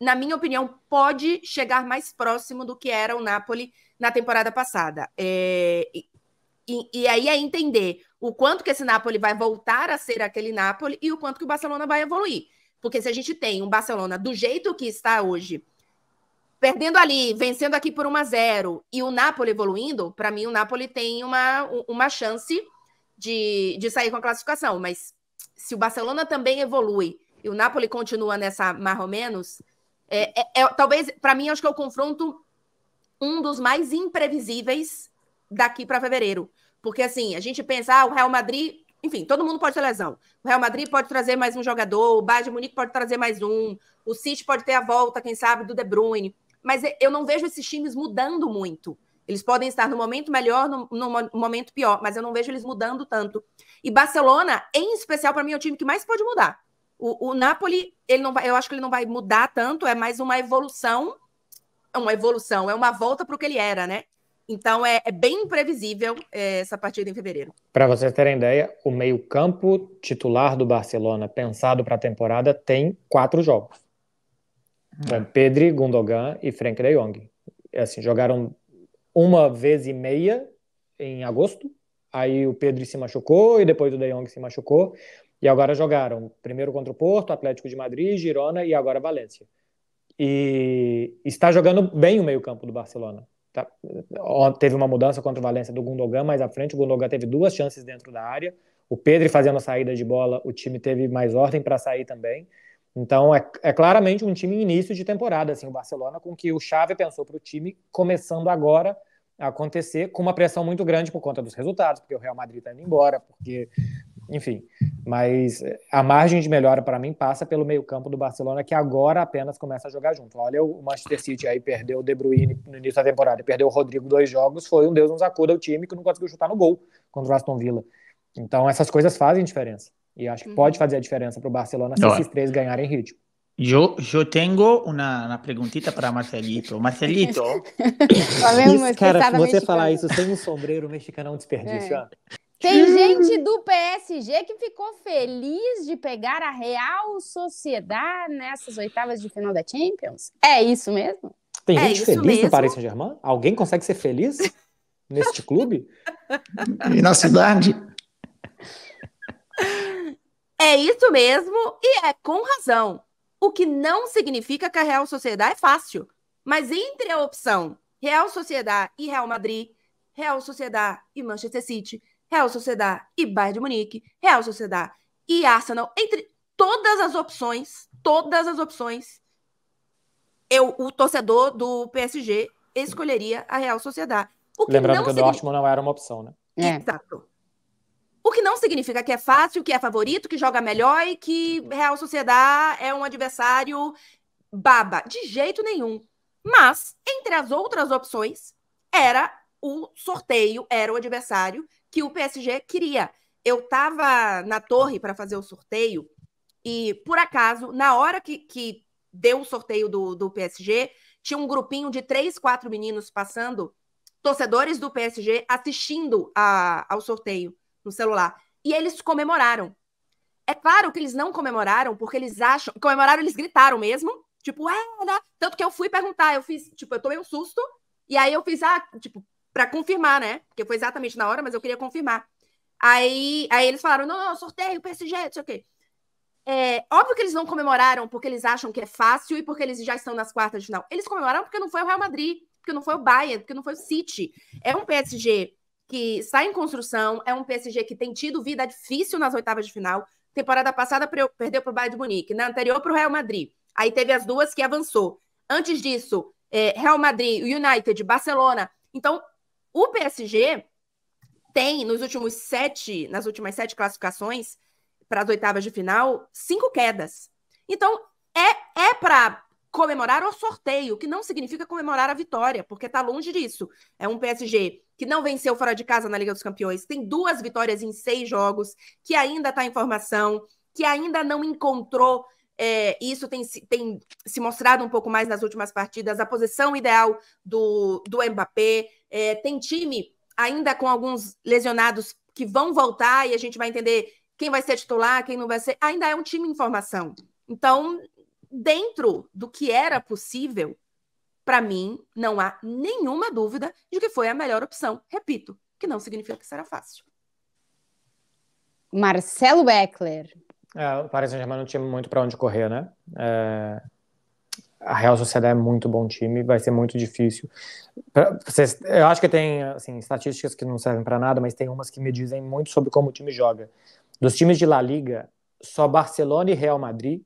E: na minha opinião, pode chegar mais próximo do que era o Napoli na temporada passada. E aí é entender o quanto que esse Napoli vai voltar a ser aquele Napoli e o quanto que o Barcelona vai evoluir. Porque se a gente tem um Barcelona do jeito que está hoje, perdendo ali, vencendo aqui por 1-0, e o Napoli evoluindo, para mim o Napoli tem uma chance de sair com a classificação. Mas se o Barcelona também evolui e o Napoli continua nessa mais ou menos, talvez, para mim, acho que é o confronto um dos mais imprevisíveis daqui para fevereiro. Porque, assim, a gente pensa, o Real Madrid, enfim, todo mundo pode ter lesão. O Real Madrid pode trazer mais um jogador, o Bayern de Munique pode trazer mais um, o City pode ter a volta, quem sabe, do De Bruyne. Mas eu não vejo esses times mudando muito. Eles podem estar no momento melhor, no momento pior, mas eu não vejo eles mudando tanto. E Barcelona, em especial, para mim, é o time que mais pode mudar. O Napoli, eu acho que ele não vai mudar tanto, é mais uma evolução, é uma volta para o que ele era, né? Então, é bem imprevisível essa partida em fevereiro.
C: Para vocês terem ideia, o meio-campo titular do Barcelona, pensado para a temporada, tem 4 jogos. Com Pedri, Gundogan e Frenkie de Jong. Assim, jogaram 1 vez e meia em agosto, aí o Pedri se machucou e depois o De Jong se machucou, e agora jogaram primeiro contra o Porto, Atlético de Madrid, Girona e agora Valência. E está jogando bem o meio-campo do Barcelona. Tá? Teve uma mudança contra o Valência do Gundogan mais à frente. O Gundogan teve 2 chances dentro da área. O Pedri fazendo a saída de bola, o time teve mais ordem para sair também. Então é claramente um time em início de temporada, assim, o Barcelona, com que o Xavi pensou para o time começando agora a acontecer, com uma pressão muito grande por conta dos resultados, porque o Real Madrid está indo embora, porque, enfim. Mas a margem de melhora para mim passa pelo meio-campo do Barcelona, que agora apenas começa a jogar junto. Olha, o Manchester City aí perdeu o De Bruyne no início da temporada, perdeu o Rodrigo 2 jogos, foi um Deus nos acuda o time que não conseguiu chutar no gol contra o Aston Villa. Então essas coisas fazem diferença. E acho que pode fazer a diferença para o Barcelona se esses 3 ganharem ritmo.
F: Eu tenho uma perguntita para Marcelito. Marcelito.
C: Cara, se você falar isso sem um sombreiro mexicano, é um desperdício.
A: Tem gente do PSG que ficou feliz de pegar a Real Sociedad nessas oitavas de final da Champions. É isso mesmo?
C: Tem gente feliz no Paris Saint-Germain? Alguém consegue ser feliz neste clube?
F: E na cidade?
E: É isso mesmo, e é com razão. O que não significa que a Real Sociedad é fácil. Mas entre a opção Real Sociedad e Real Madrid, Real Sociedad e Manchester City, Real Sociedad e Bayern de Munique, Real Sociedad e Arsenal, entre todas as opções, o torcedor do PSG escolheria a Real Sociedad.
C: Lembrando que o Dortmund não era uma opção, né?
E: Exato. O que não significa que é fácil, que é favorito, que joga melhor e que Real Sociedad é um adversário baba. De jeito nenhum. Mas, entre as outras opções, era o sorteio, era o adversário que o PSG queria. Eu estava na torre para fazer o sorteio e, por acaso, na hora que deu o sorteio do PSG, tinha um grupinho de 3, 4 meninos passando, torcedores do PSG, assistindo ao sorteio no celular. E eles comemoraram. É claro que eles não comemoraram, porque eles acham... Comemoraram, eles gritaram mesmo. Tipo, né? Tanto que eu fui perguntar, eu tomei um susto, e aí eu fiz, pra confirmar, né? Porque foi exatamente na hora, mas eu queria confirmar. Aí eles falaram, não, sorteio, PSG, não sei o quê. Óbvio que eles não comemoraram porque eles acham que é fácil e porque eles já estão nas quartas de final. Eles comemoraram porque não foi o Real Madrid, porque não foi o Bayern, porque não foi o City. É um PSG que está em construção, é um PSG que tem tido vida difícil nas oitavas de final. Temporada passada perdeu para o Bayern de Munique, na anterior para o Real Madrid. Aí teve as 2 que avançou. Antes disso, Real Madrid, United, Barcelona. Então, o PSG tem, nas últimas 7 classificações para as oitavas de final, 5 quedas. Então, é para comemorar o sorteio, que não significa comemorar a vitória, porque tá longe disso. É um PSG que não venceu fora de casa na Liga dos Campeões, tem 2 vitórias em 6 jogos, que ainda tá em formação, que ainda não encontrou, isso tem se mostrado um pouco mais nas últimas partidas, a posição ideal do Mbappé, tem time ainda com alguns lesionados que vão voltar e a gente vai entender quem vai ser titular, quem não vai ser, ainda é um time em formação. Então, dentro do que era possível, para mim, não há nenhuma dúvida de que foi a melhor opção. Repito, que não significa que será fácil.
A: Marcelo Beckler.
C: O Paris Saint-Germain não tinha muito para onde correr, né? A Real Sociedad é muito bom time, vai ser muito difícil. Eu acho que tem assim, estatísticas que não servem para nada, mas tem umas que me dizem muito sobre como o time joga. Dos times de La Liga, só Barcelona e Real Madrid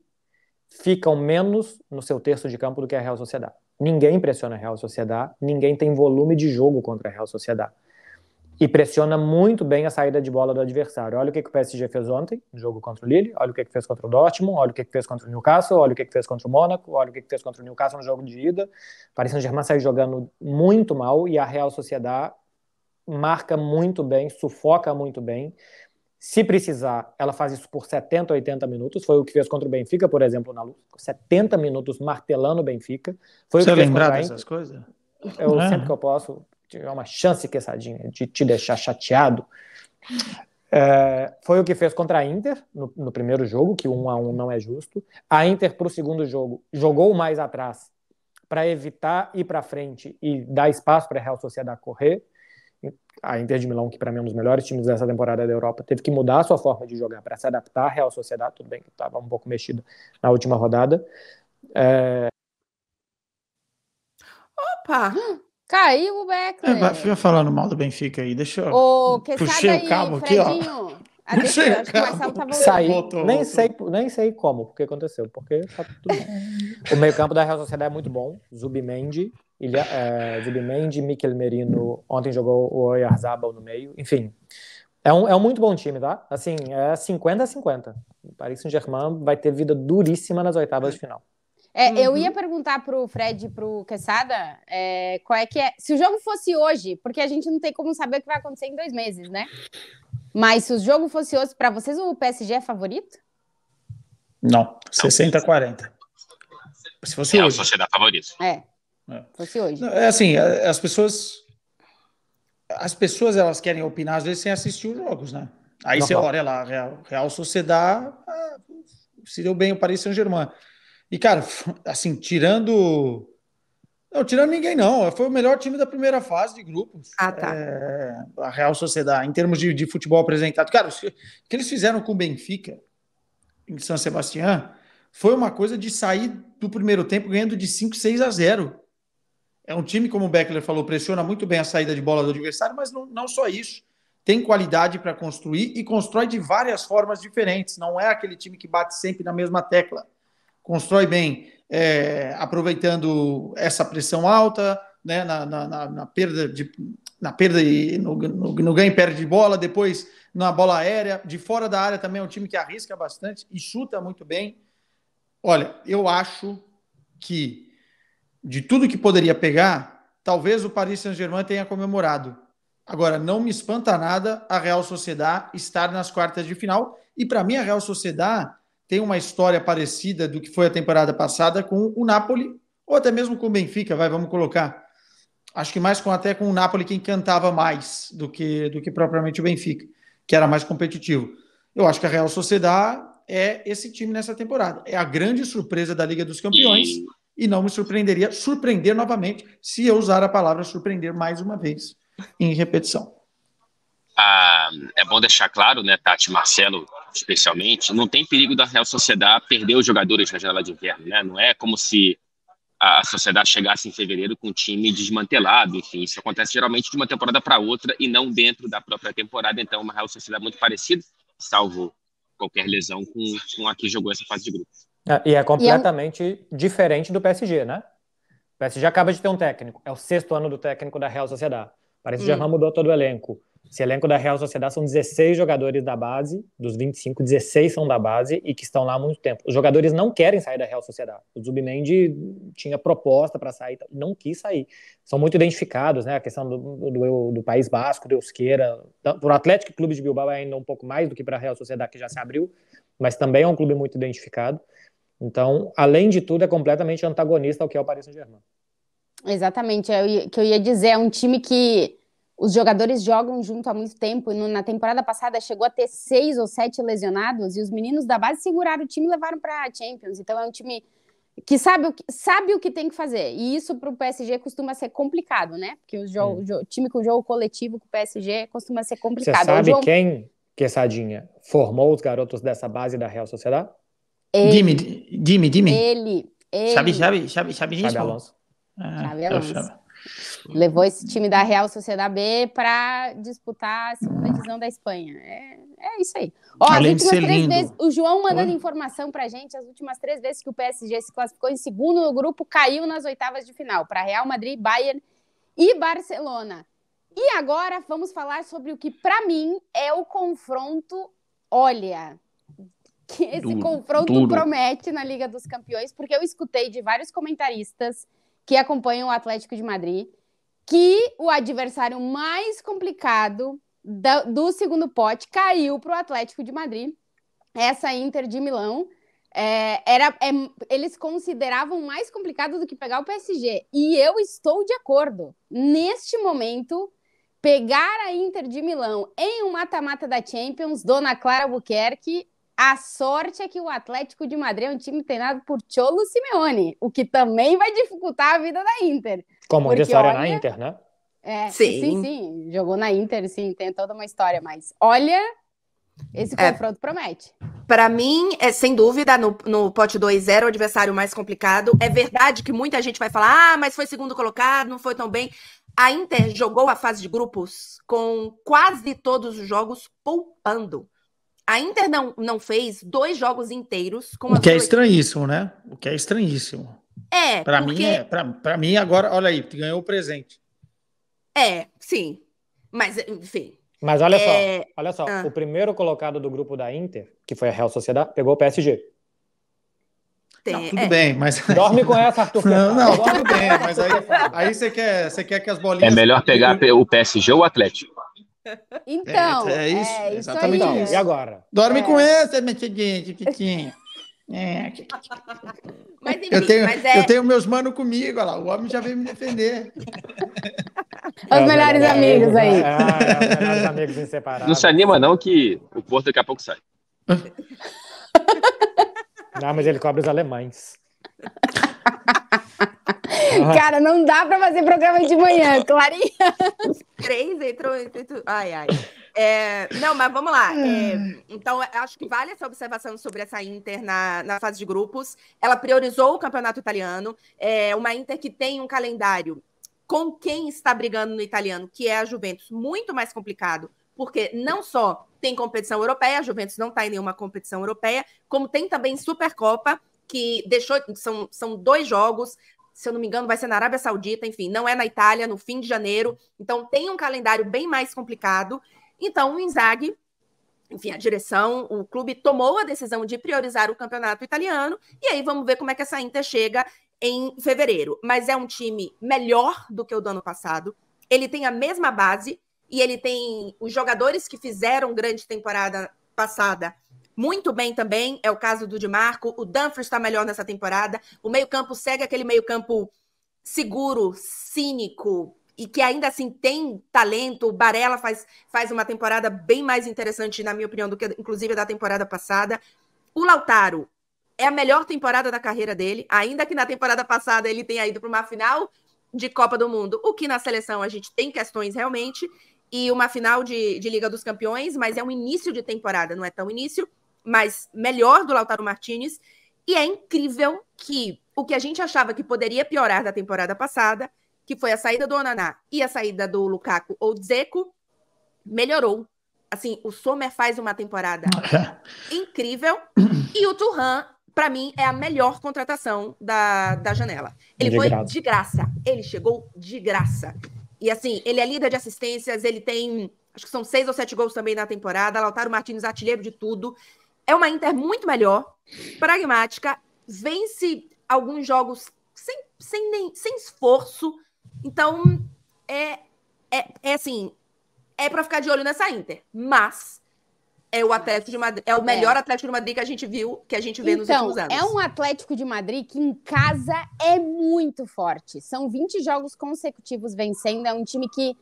C: ficam menos no seu terço de campo do que a Real Sociedad. Ninguém pressiona a Real Sociedad, ninguém tem volume de jogo contra a Real Sociedad. E pressiona muito bem a saída de bola do adversário. Olha o que o PSG fez ontem, no jogo contra o Lille, olha o que fez contra o Dortmund, olha o que fez contra o Newcastle, olha o que fez contra o Mônaco, olha o que fez contra o Newcastle no jogo de ida. O Paris Saint-Germain sai jogando muito mal e a Real Sociedad marca muito bem, sufoca muito bem. Se precisar, ela faz isso por 70, 80 minutos. Foi o que fez contra o Benfica, por exemplo, na Luz. 70 minutos martelando o Benfica. Foi
F: Você
C: o que fez
F: lembrar
C: contra
F: dessas coisas?
C: Sempre que eu posso, tiver uma chance quesadinha de te deixar chateado. Foi o que fez contra a Inter no primeiro jogo, que 1-1 não é justo. A Inter, para o segundo jogo, jogou mais atrás para evitar ir para frente e dar espaço para a Real Sociedad correr. A Inter de Milão, que para mim é um dos melhores times dessa temporada da Europa, teve que mudar a sua forma de jogar para se adaptar à Real Sociedad. Tudo bem que estava um pouco mexido na última rodada.
E: Opa!
A: Caiu o Beckler.
F: Fica falando mal do Benfica aí, deixa eu... Puxei o cabo aqui, ó.
A: Acho que o Marcelo tá voltando.
C: Voltou. Nem sei como, porque aconteceu, porque tá tudo bem. O meio-campo da Real Sociedad é muito bom. Zubimendi, Mikel Merino, ontem jogou o Oyarzabal no meio, enfim. É um muito bom time, tá? Assim, é 50-50. O Paris Saint-Germain vai ter vida duríssima nas oitavas de final.
A: Eu ia perguntar pro Fred e pro Quesada qual é que é. Se o jogo fosse hoje, porque a gente não tem como saber o que vai acontecer em 2 meses, né? Mas se o jogo fosse hoje, para vocês o PSG é favorito?
F: Não, 60-40. Se fosse hoje.
B: A Sociedade favorito.
A: Fosse hoje.
D: Assim, as pessoas elas querem opinar às vezes sem assistir os jogos, né? Aí você olha lá, Real Sociedad se deu bem o Paris Saint-Germain. E, cara, assim, tirando ninguém, não. Foi o melhor time da primeira fase de grupos.
E: Tá.
D: A Real Sociedad, em termos de futebol apresentado. Cara, o que eles fizeram com o Benfica, em São Sebastián, foi uma coisa de sair do primeiro tempo ganhando de 5-6-0. É um time, como o Beckler falou, pressiona muito bem a saída de bola do adversário, mas não só isso. Tem qualidade para construir e constrói de várias formas diferentes. Não é aquele time que bate sempre na mesma tecla. Constrói bem, aproveitando essa pressão alta, né, na perda e no ganho e perde de bola, depois na bola aérea, de fora da área também é um time que arrisca bastante e chuta muito bem. Olha, eu acho que de tudo que poderia pegar, talvez o Paris Saint-Germain tenha comemorado. Agora, não me espanta nada a Real Sociedad estar nas quartas de final, e para mim a Real Sociedad tem uma história parecida do que foi a temporada passada com o Napoli, ou até mesmo com o Benfica, vamos colocar. Acho que mais até com o Napoli que encantava mais do que propriamente o Benfica, que era mais competitivo. Eu acho que a Real Sociedad é esse time nessa temporada. É a grande surpresa da Liga dos Campeões e não me surpreenderia surpreender novamente se eu usar a palavra surpreender mais uma vez em repetição.
B: É bom deixar claro, né, Tati, Marcelo, especialmente, não tem perigo da Real Sociedad perder os jogadores na janela de inverno, né? Não é como se a Sociedad chegasse em fevereiro com um time desmantelado, enfim, isso acontece geralmente de uma temporada para outra e não dentro da própria temporada, então uma Real Sociedad muito parecida, salvo qualquer lesão com a que jogou essa fase de grupo.
C: E é completamente diferente do PSG, né? O PSG acaba de ter um técnico, é o 6º ano do técnico da Real Sociedad. Paris Saint-Germain mudou todo o elenco. Esse elenco da Real Sociedad são 16 jogadores da base, dos 25, 16 são da base e que estão lá há muito tempo. Os jogadores não querem sair da Real Sociedad. O Zubimendi tinha proposta para sair, não quis sair. São muito identificados, né? A questão do País Basco, do Euskera. Para o Atlético Clube de Bilbao é ainda um pouco mais do que para a Real Sociedad, que já se abriu, mas também é um clube muito identificado. Então, além de tudo, é completamente antagonista ao que é o Paris Saint-Germain.
A: Exatamente, o que eu ia dizer, é um time que os jogadores jogam junto há muito tempo, e na temporada passada chegou a ter 6 ou 7 lesionados, e os meninos da base seguraram o time e levaram para a Champions. Então é um time que sabe o que tem que fazer, e isso para o PSG costuma ser complicado, né? Porque o time com jogo coletivo com o PSG costuma ser complicado.
C: Você sabe quem, Quesadinha, formou os garotos dessa base da Real Sociedad?
F: Dime.
A: Ele.
F: Xabi
C: Alonso.
A: Xabi Alonso. Levou esse time da Real Sociedad B para disputar a segunda divisão da Espanha. É isso aí. Ó, as últimas 3 vezes, o João mandando informação pra gente, as últimas 3 vezes que o PSG se classificou em segundo no grupo, caiu nas oitavas de final, para Real Madrid, Bayern e Barcelona. E agora vamos falar sobre o que, para mim, é o confronto, olha, que esse confronto promete na Liga dos Campeões, porque eu escutei de vários comentaristas que acompanham o Atlético de Madrid, que o adversário mais complicado do segundo pote caiu para o Atlético de Madrid. Essa Inter de Milão eles consideravam mais complicado do que pegar o PSG. E eu estou de acordo. Neste momento, pegar a Inter de Milão em um mata-mata da Champions, Dona Clara Albuquerque, a sorte é que o Atlético de Madrid é um time treinado por Cholo Simeone, o que também vai dificultar a vida da Inter.
C: Como muita história na Inter, né?
A: Sim. Jogou na Inter, sim, tem toda uma história, mas olha, esse confronto promete.
E: Para mim, sem dúvida, no pote 2 era o adversário mais complicado. É verdade que muita gente vai falar, mas foi segundo colocado, não foi tão bem. A Inter jogou a fase de grupos com quase todos os jogos poupando. A Inter não fez 2 jogos inteiros.
F: O que é estranhíssimo, né? O que é estranhíssimo. Para mim, agora, olha aí, ganhou o presente.
E: Sim. Mas, enfim.
C: Mas olha só. O primeiro colocado do grupo da Inter, que foi a Real Sociedad, pegou o PSG.
F: Tudo bem, mas...
C: Dorme com essa, Arthur.
F: Não, tudo bem, mas aí você quer que as bolinhas...
B: É melhor pegar o PSG ou o Atlético.
A: Então,
F: isso, exatamente
A: aí.
F: isso.
C: E agora?
F: Dorme com essa, metidinha, pequenininha.
E: Mas, enfim,
F: eu tenho meus manos comigo, olha lá, o homem já veio me defender.
A: Os melhores amigos aí.
C: Os melhores amigos inseparáveis.
B: Não se anima não que o Porto daqui a pouco sai.
C: Não, mas ele cobra os alemães.
A: Cara, não dá para fazer programa de manhã, Clarinha.
E: 3 entrou. Ai. Não, mas vamos lá. Então, acho que vale essa observação sobre essa Inter na fase de grupos. Ela priorizou o campeonato italiano. Uma Inter que tem um calendário com quem está brigando no italiano, que é a Juventus, muito mais complicado, porque não só tem competição europeia, a Juventus não está em nenhuma competição europeia, como tem também Supercopa, que são 2 jogos. Se eu não me engano, vai ser na Arábia Saudita, enfim, não é na Itália, no fim de janeiro. Então, tem um calendário bem mais complicado. Então, o Inzaghi, enfim, a direção, o clube tomou a decisão de priorizar o campeonato italiano. E aí, vamos ver como é que essa Inter chega em fevereiro. Mas é um time melhor do que o do ano passado. Ele tem a mesma base e ele tem os jogadores que fizeram grande temporada passada muito bem também, é o caso do Di Marco, o Dumfries está melhor nessa temporada, o meio-campo segue aquele meio-campo seguro, cínico, e que ainda assim tem talento. O Barella faz uma temporada bem mais interessante, na minha opinião, do que inclusive da temporada passada. O Lautaro é a melhor temporada da carreira dele, ainda que na temporada passada ele tenha ido para uma final de Copa do Mundo, o que na seleção a gente tem questões realmente, e uma final de Liga dos Campeões, mas é um início de temporada, não é tão início, mas melhor do Lautaro Martinez. E é incrível que o que a gente achava que poderia piorar da temporada passada, que foi a saída do Onaná e a saída do Lukaku ou Dzeko, melhorou. Assim, o Sommer faz uma temporada incrível e o Thuram, para mim, é a melhor contratação da janela. Ele foi de graça. Ele chegou de graça. E assim, ele é líder de assistências, ele tem Acho que são 6 ou 7 gols também na temporada. Lautaro Martínez, artilheiro de tudo. É uma Inter muito melhor, pragmática, vence alguns jogos sem esforço. Então, assim, é para ficar de olho nessa Inter. Mas é o Atlético de Madrid, é o melhor Atlético de Madrid que a gente vê nos últimos anos.
A: É um Atlético de Madrid que em casa é muito forte. São 20 jogos consecutivos vencendo. É um time que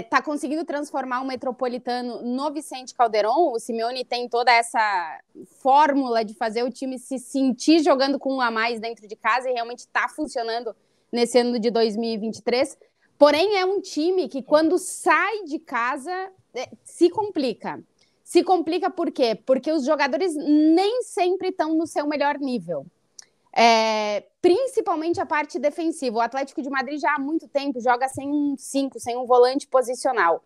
A: tá conseguindo transformar o Metropolitano no Vicente Calderón. O Simeone tem toda essa fórmula de fazer o time se sentir jogando com um a mais dentro de casa e realmente está funcionando nesse ano de 2023. Porém, é um time que quando sai de casa se complica. Se complica por quê? Porque os jogadores nem sempre estão no seu melhor nível. Principalmente a parte defensiva. O Atlético de Madrid já há muito tempo joga sem um 5, sem um volante posicional.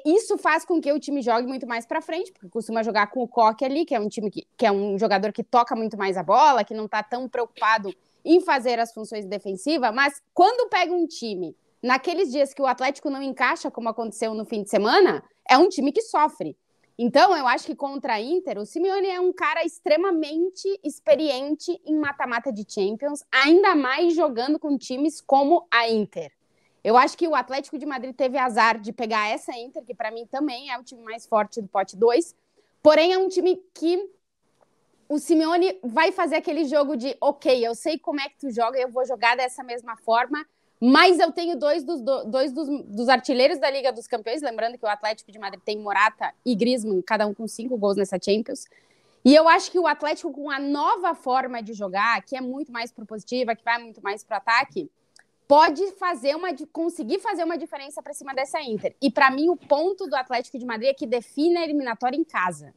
A: Isso faz com que o time jogue muito mais para frente, porque costuma jogar com o Koke ali, que é um time que é um jogador que toca muito mais a bola, que não está tão preocupado em fazer as funções defensivas, mas quando pega um time, naqueles dias que o Atlético não encaixa, como aconteceu no fim de semana, é um time que sofre. Então, eu acho que contra a Inter, o Simeone é um cara extremamente experiente em mata-mata de Champions, ainda mais jogando com times como a Inter. Eu acho que o Atlético de Madrid teve azar de pegar essa Inter, que para mim também é o time mais forte do pote 2, porém é um time que o Simeone vai fazer aquele jogo de, ok, eu sei como é que tu joga, eu vou jogar dessa mesma forma, mas eu tenho dois dos artilheiros da Liga dos Campeões, lembrando que o Atlético de Madrid tem Morata e Griezmann, cada um com 5 gols nessa Champions. E eu acho que o Atlético, com a nova forma de jogar, que é muito mais propositiva, que vai muito mais para o ataque, pode conseguir fazer uma diferença para cima dessa Inter. E para mim, o ponto do Atlético de Madrid é que define a eliminatória em casa.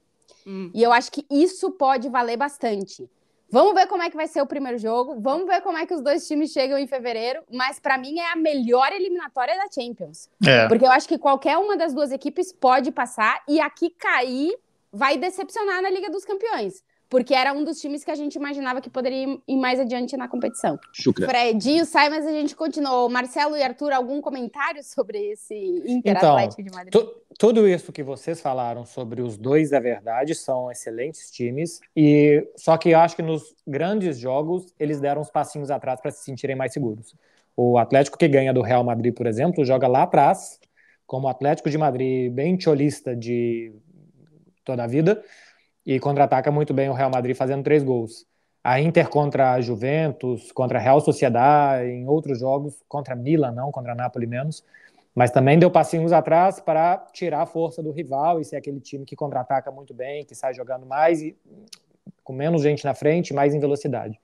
A: E eu acho que isso pode valer bastante. Vamos ver como é que vai ser o primeiro jogo, vamos ver como é que os dois times chegam em fevereiro, mas para mim é a melhor eliminatória da Champions. Porque eu acho que qualquer uma das duas equipes pode passar e aqui cair vai decepcionar na Liga dos Campeões, porque era um dos times que a gente imaginava que poderia ir mais adiante na competição.
B: Chucra.
A: Fredinho sai, mas a gente continuou. Marcelo e Arthur, algum comentário sobre esse Inter Atlético de Madrid?
C: Tudo isso que vocês falaram sobre os dois, é verdade, são excelentes times, e só que eu acho que nos grandes jogos eles deram uns passinhos atrás para se sentirem mais seguros. O Atlético, que ganha do Real Madrid, por exemplo, joga lá atrás, como o Atlético de Madrid bem tcholista de toda a vida, e contra-ataca muito bem o Real Madrid fazendo 3 gols. A Inter contra a Juventus, contra a Real Sociedad, em outros jogos, contra a Milan não, contra a Napoli menos, mas também deu passinhos atrás para tirar a força do rival e ser aquele time que contra-ataca muito bem, que sai jogando mais e com menos gente na frente, mais em velocidade.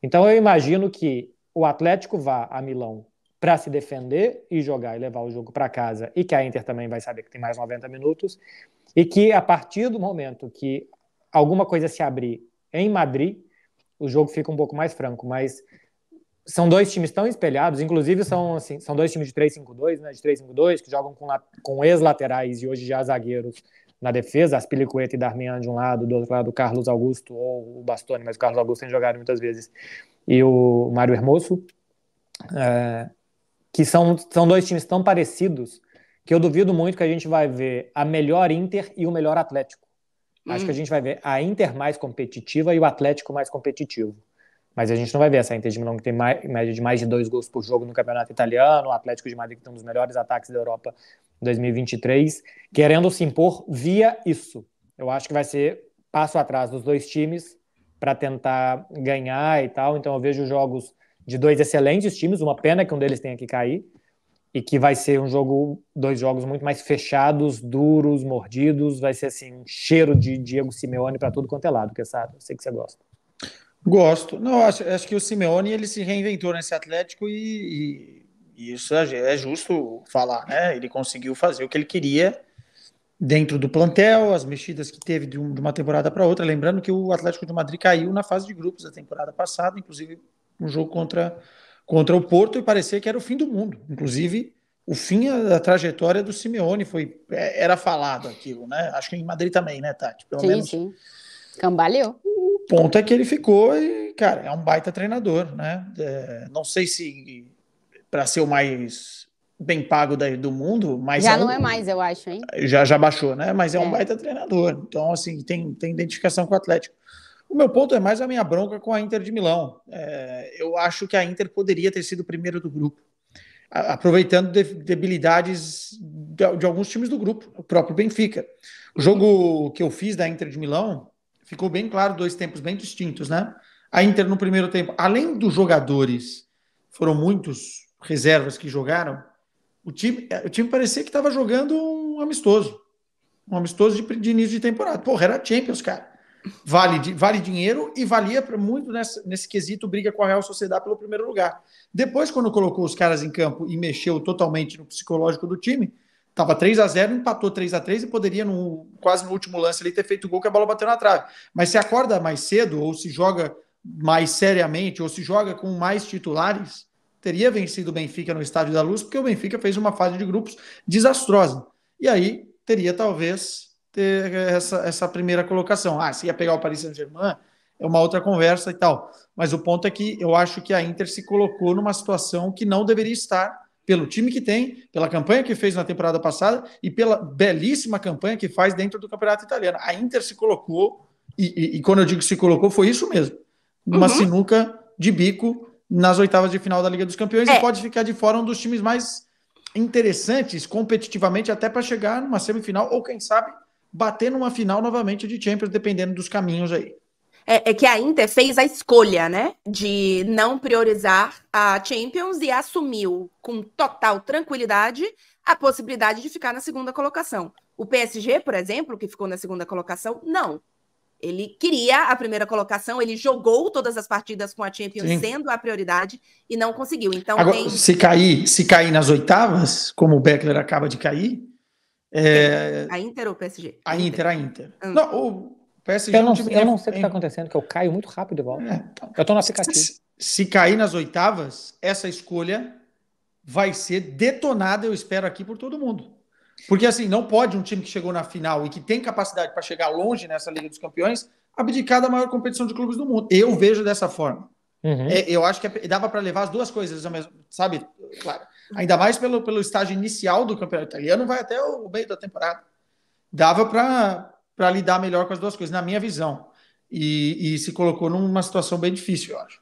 C: Então eu imagino que o Atlético vá a Milão para se defender e jogar e levar o jogo para casa, e que a Inter também vai saber que tem mais 90 minutos, e que a partir do momento que alguma coisa se abrir em Madrid, o jogo fica um pouco mais franco, mas são dois times tão espelhados, inclusive são dois times de 3-5-2, né, de 3-5-2, que jogam com ex-laterais e hoje já zagueiros na defesa, Azpilicueta e Darmian de um lado, do outro lado o Carlos Augusto ou o Bastoni, mas o Carlos Augusto tem jogado muitas vezes, e o Mário Hermoso, que são dois times tão parecidos que eu duvido muito que a gente vai ver a melhor Inter e o melhor Atlético. Acho que a gente vai ver a Inter mais competitiva e o Atlético mais competitivo. Mas a gente não vai ver essa Inter de Milão que tem média de mais de 2 gols por jogo no Campeonato Italiano, o Atlético de Madrid que tem um dos melhores ataques da Europa em 2023, querendo se impor via isso. Eu acho que vai ser passo atrás dos dois times para tentar ganhar e tal. Então eu vejo jogos de dois excelentes times, uma pena que um deles tenha que cair, e que vai ser dois jogos muito mais fechados, duros, mordidos, vai ser assim, um cheiro de Diego Simeone para tudo quanto é lado, que eu sei que você gosta.
D: Gosto. Não, acho que o Simeone ele se reinventou nesse Atlético e isso é justo falar, né? Ele conseguiu fazer o que ele queria dentro do plantel, as mexidas que teve de uma temporada para outra. Lembrando que o Atlético de Madrid caiu na fase de grupos da temporada passada, inclusive um jogo contra o Porto, e parecia que era o fim do mundo. Inclusive, o fim da trajetória do Simeone era falado aquilo, né? Acho que em Madrid também, né, Tati? Pelo menos.
A: Sim. Cambaleou.
D: O ponto é que ele ficou e, cara, é um baita treinador, né? Não sei se para ser o mais
F: bem pago do mundo, mas
A: já não é mais, eu acho, hein?
F: Já baixou, né? Mas é um baita treinador. Então, assim, tem identificação com o Atlético. O meu ponto é mais a minha bronca com a Inter de Milão. Eu acho que a Inter poderia ter sido o primeiro do grupo, aproveitando debilidades de alguns times do grupo, o próprio Benfica. O jogo que eu fiz da Inter de Milão ficou bem claro, 2 tempos bem distintos, né? A Inter no primeiro tempo, além dos jogadores, foram muitos reservas que jogaram, o time parecia que estava jogando um amistoso de início de temporada. Porra, era Champions, cara. Vale dinheiro e valia muito nesse quesito briga com a Real Sociedad pelo primeiro lugar. Depois, quando colocou os caras em campo e mexeu totalmente no psicológico do time, estava 3-0, empatou 3-3 e poderia, quase no último lance, ali ter feito o gol que a bola bateu na trave. Mas se acorda mais cedo, ou se joga mais seriamente, ou se joga com mais titulares, teria vencido o Benfica no Estádio da Luz, porque o Benfica fez uma fase de grupos desastrosa. E aí teria talvez ter essa primeira colocação. Se ia pegar o Paris Saint-Germain, é uma outra conversa e tal. Mas o ponto é que eu acho que a Inter se colocou numa situação que não deveria estar, pelo time que tem, pela campanha que fez na temporada passada e pela belíssima campanha que faz dentro do campeonato italiano. A Inter se colocou, e quando eu digo se colocou, foi isso mesmo. Uma sinuca de bico nas oitavas de final da Liga dos Campeões e pode ficar de fora um dos times mais interessantes competitivamente até para chegar numa semifinal ou, quem sabe, bater numa final novamente de Champions, dependendo dos caminhos aí.
E: É que a Inter fez a escolha, né, de não priorizar a Champions e assumiu com total tranquilidade a possibilidade de ficar na segunda colocação. O PSG, por exemplo, que ficou na segunda colocação, não. Ele queria a primeira colocação, ele jogou todas as partidas com a Champions sendo a prioridade e não conseguiu. Então,
F: agora, se cair nas oitavas, como o Beckler acaba de cair...
E: A Inter ou o PSG?
F: A Inter. Não, o PSG
C: eu não sei o que está acontecendo, que eu caio muito rápido de volta.
F: Então,
C: eu estou no aplicativo.
F: Se cair nas oitavas, essa escolha vai ser detonada, eu espero, aqui por todo mundo. Porque, assim, não pode um time que chegou na final e que tem capacidade para chegar longe nessa Liga dos Campeões abdicar da maior competição de clubes do mundo. Eu vejo dessa forma. Eu acho que dava para levar as duas coisas ao mesmo, sabe? Claro. Ainda mais pelo estágio inicial do campeonato italiano, vai até o meio da temporada. Dava para lidar melhor com as duas coisas, na minha visão. E se colocou numa situação bem difícil, eu acho.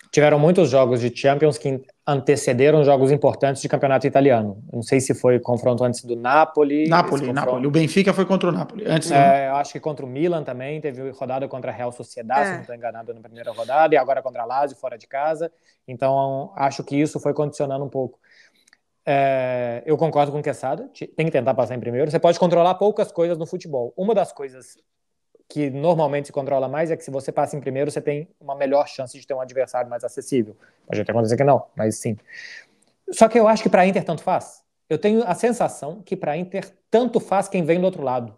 C: Tiveram muitos jogos de Champions que antecederam jogos importantes de campeonato italiano. Não sei se foi confronto antes do Napoli.
F: Napoli. O Benfica foi contra o Napoli. Antes
C: eu acho que contra o Milan também. Teve rodada contra a Real Sociedad, se não estou enganado, na primeira rodada. E agora contra a Lazio, fora de casa. Então, acho que isso foi condicionando um pouco. Eu concordo com o Quesada. Tem que tentar passar em primeiro. Você pode controlar poucas coisas no futebol. Uma das coisas que normalmente se controla mais é que se você passa em primeiro, você tem uma melhor chance de ter um adversário mais acessível. Pode até acontecer que não, mas sim. Só que eu acho que para a Inter tanto faz. Eu tenho a sensação que para a Inter tanto faz quem vem do outro lado.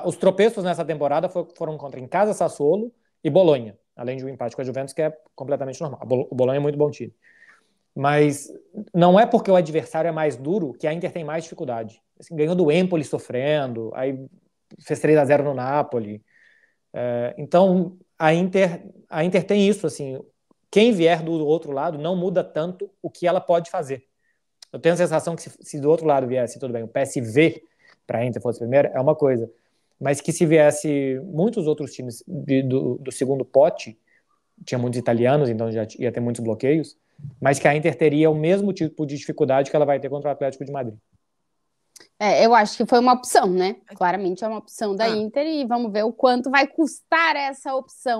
C: Os tropeços nessa temporada foram contra em casa, Sassuolo e Bolonha, além de um empate com a Juventus, que é completamente normal. O Bolonha é muito bom time. Mas não é porque o adversário é mais duro que a Inter tem mais dificuldade. Assim, ganhou do Empoli sofrendo, aí fez 3-0 no Napoli. Então, a Inter tem isso, assim, quem vier do outro lado não muda tanto o que ela pode fazer. Eu tenho a sensação que se do outro lado viesse, tudo bem, o PSV para a Inter fosse primeiro, é uma coisa. Mas que se viesse muitos outros times do segundo pote, tinha muitos italianos, então já ia ter muitos bloqueios, mas que a Inter teria o mesmo tipo de dificuldade que ela vai ter contra o Atlético de Madrid.
A: Eu acho que foi uma opção, né? Claramente é uma opção da Inter e vamos ver o quanto vai custar essa opção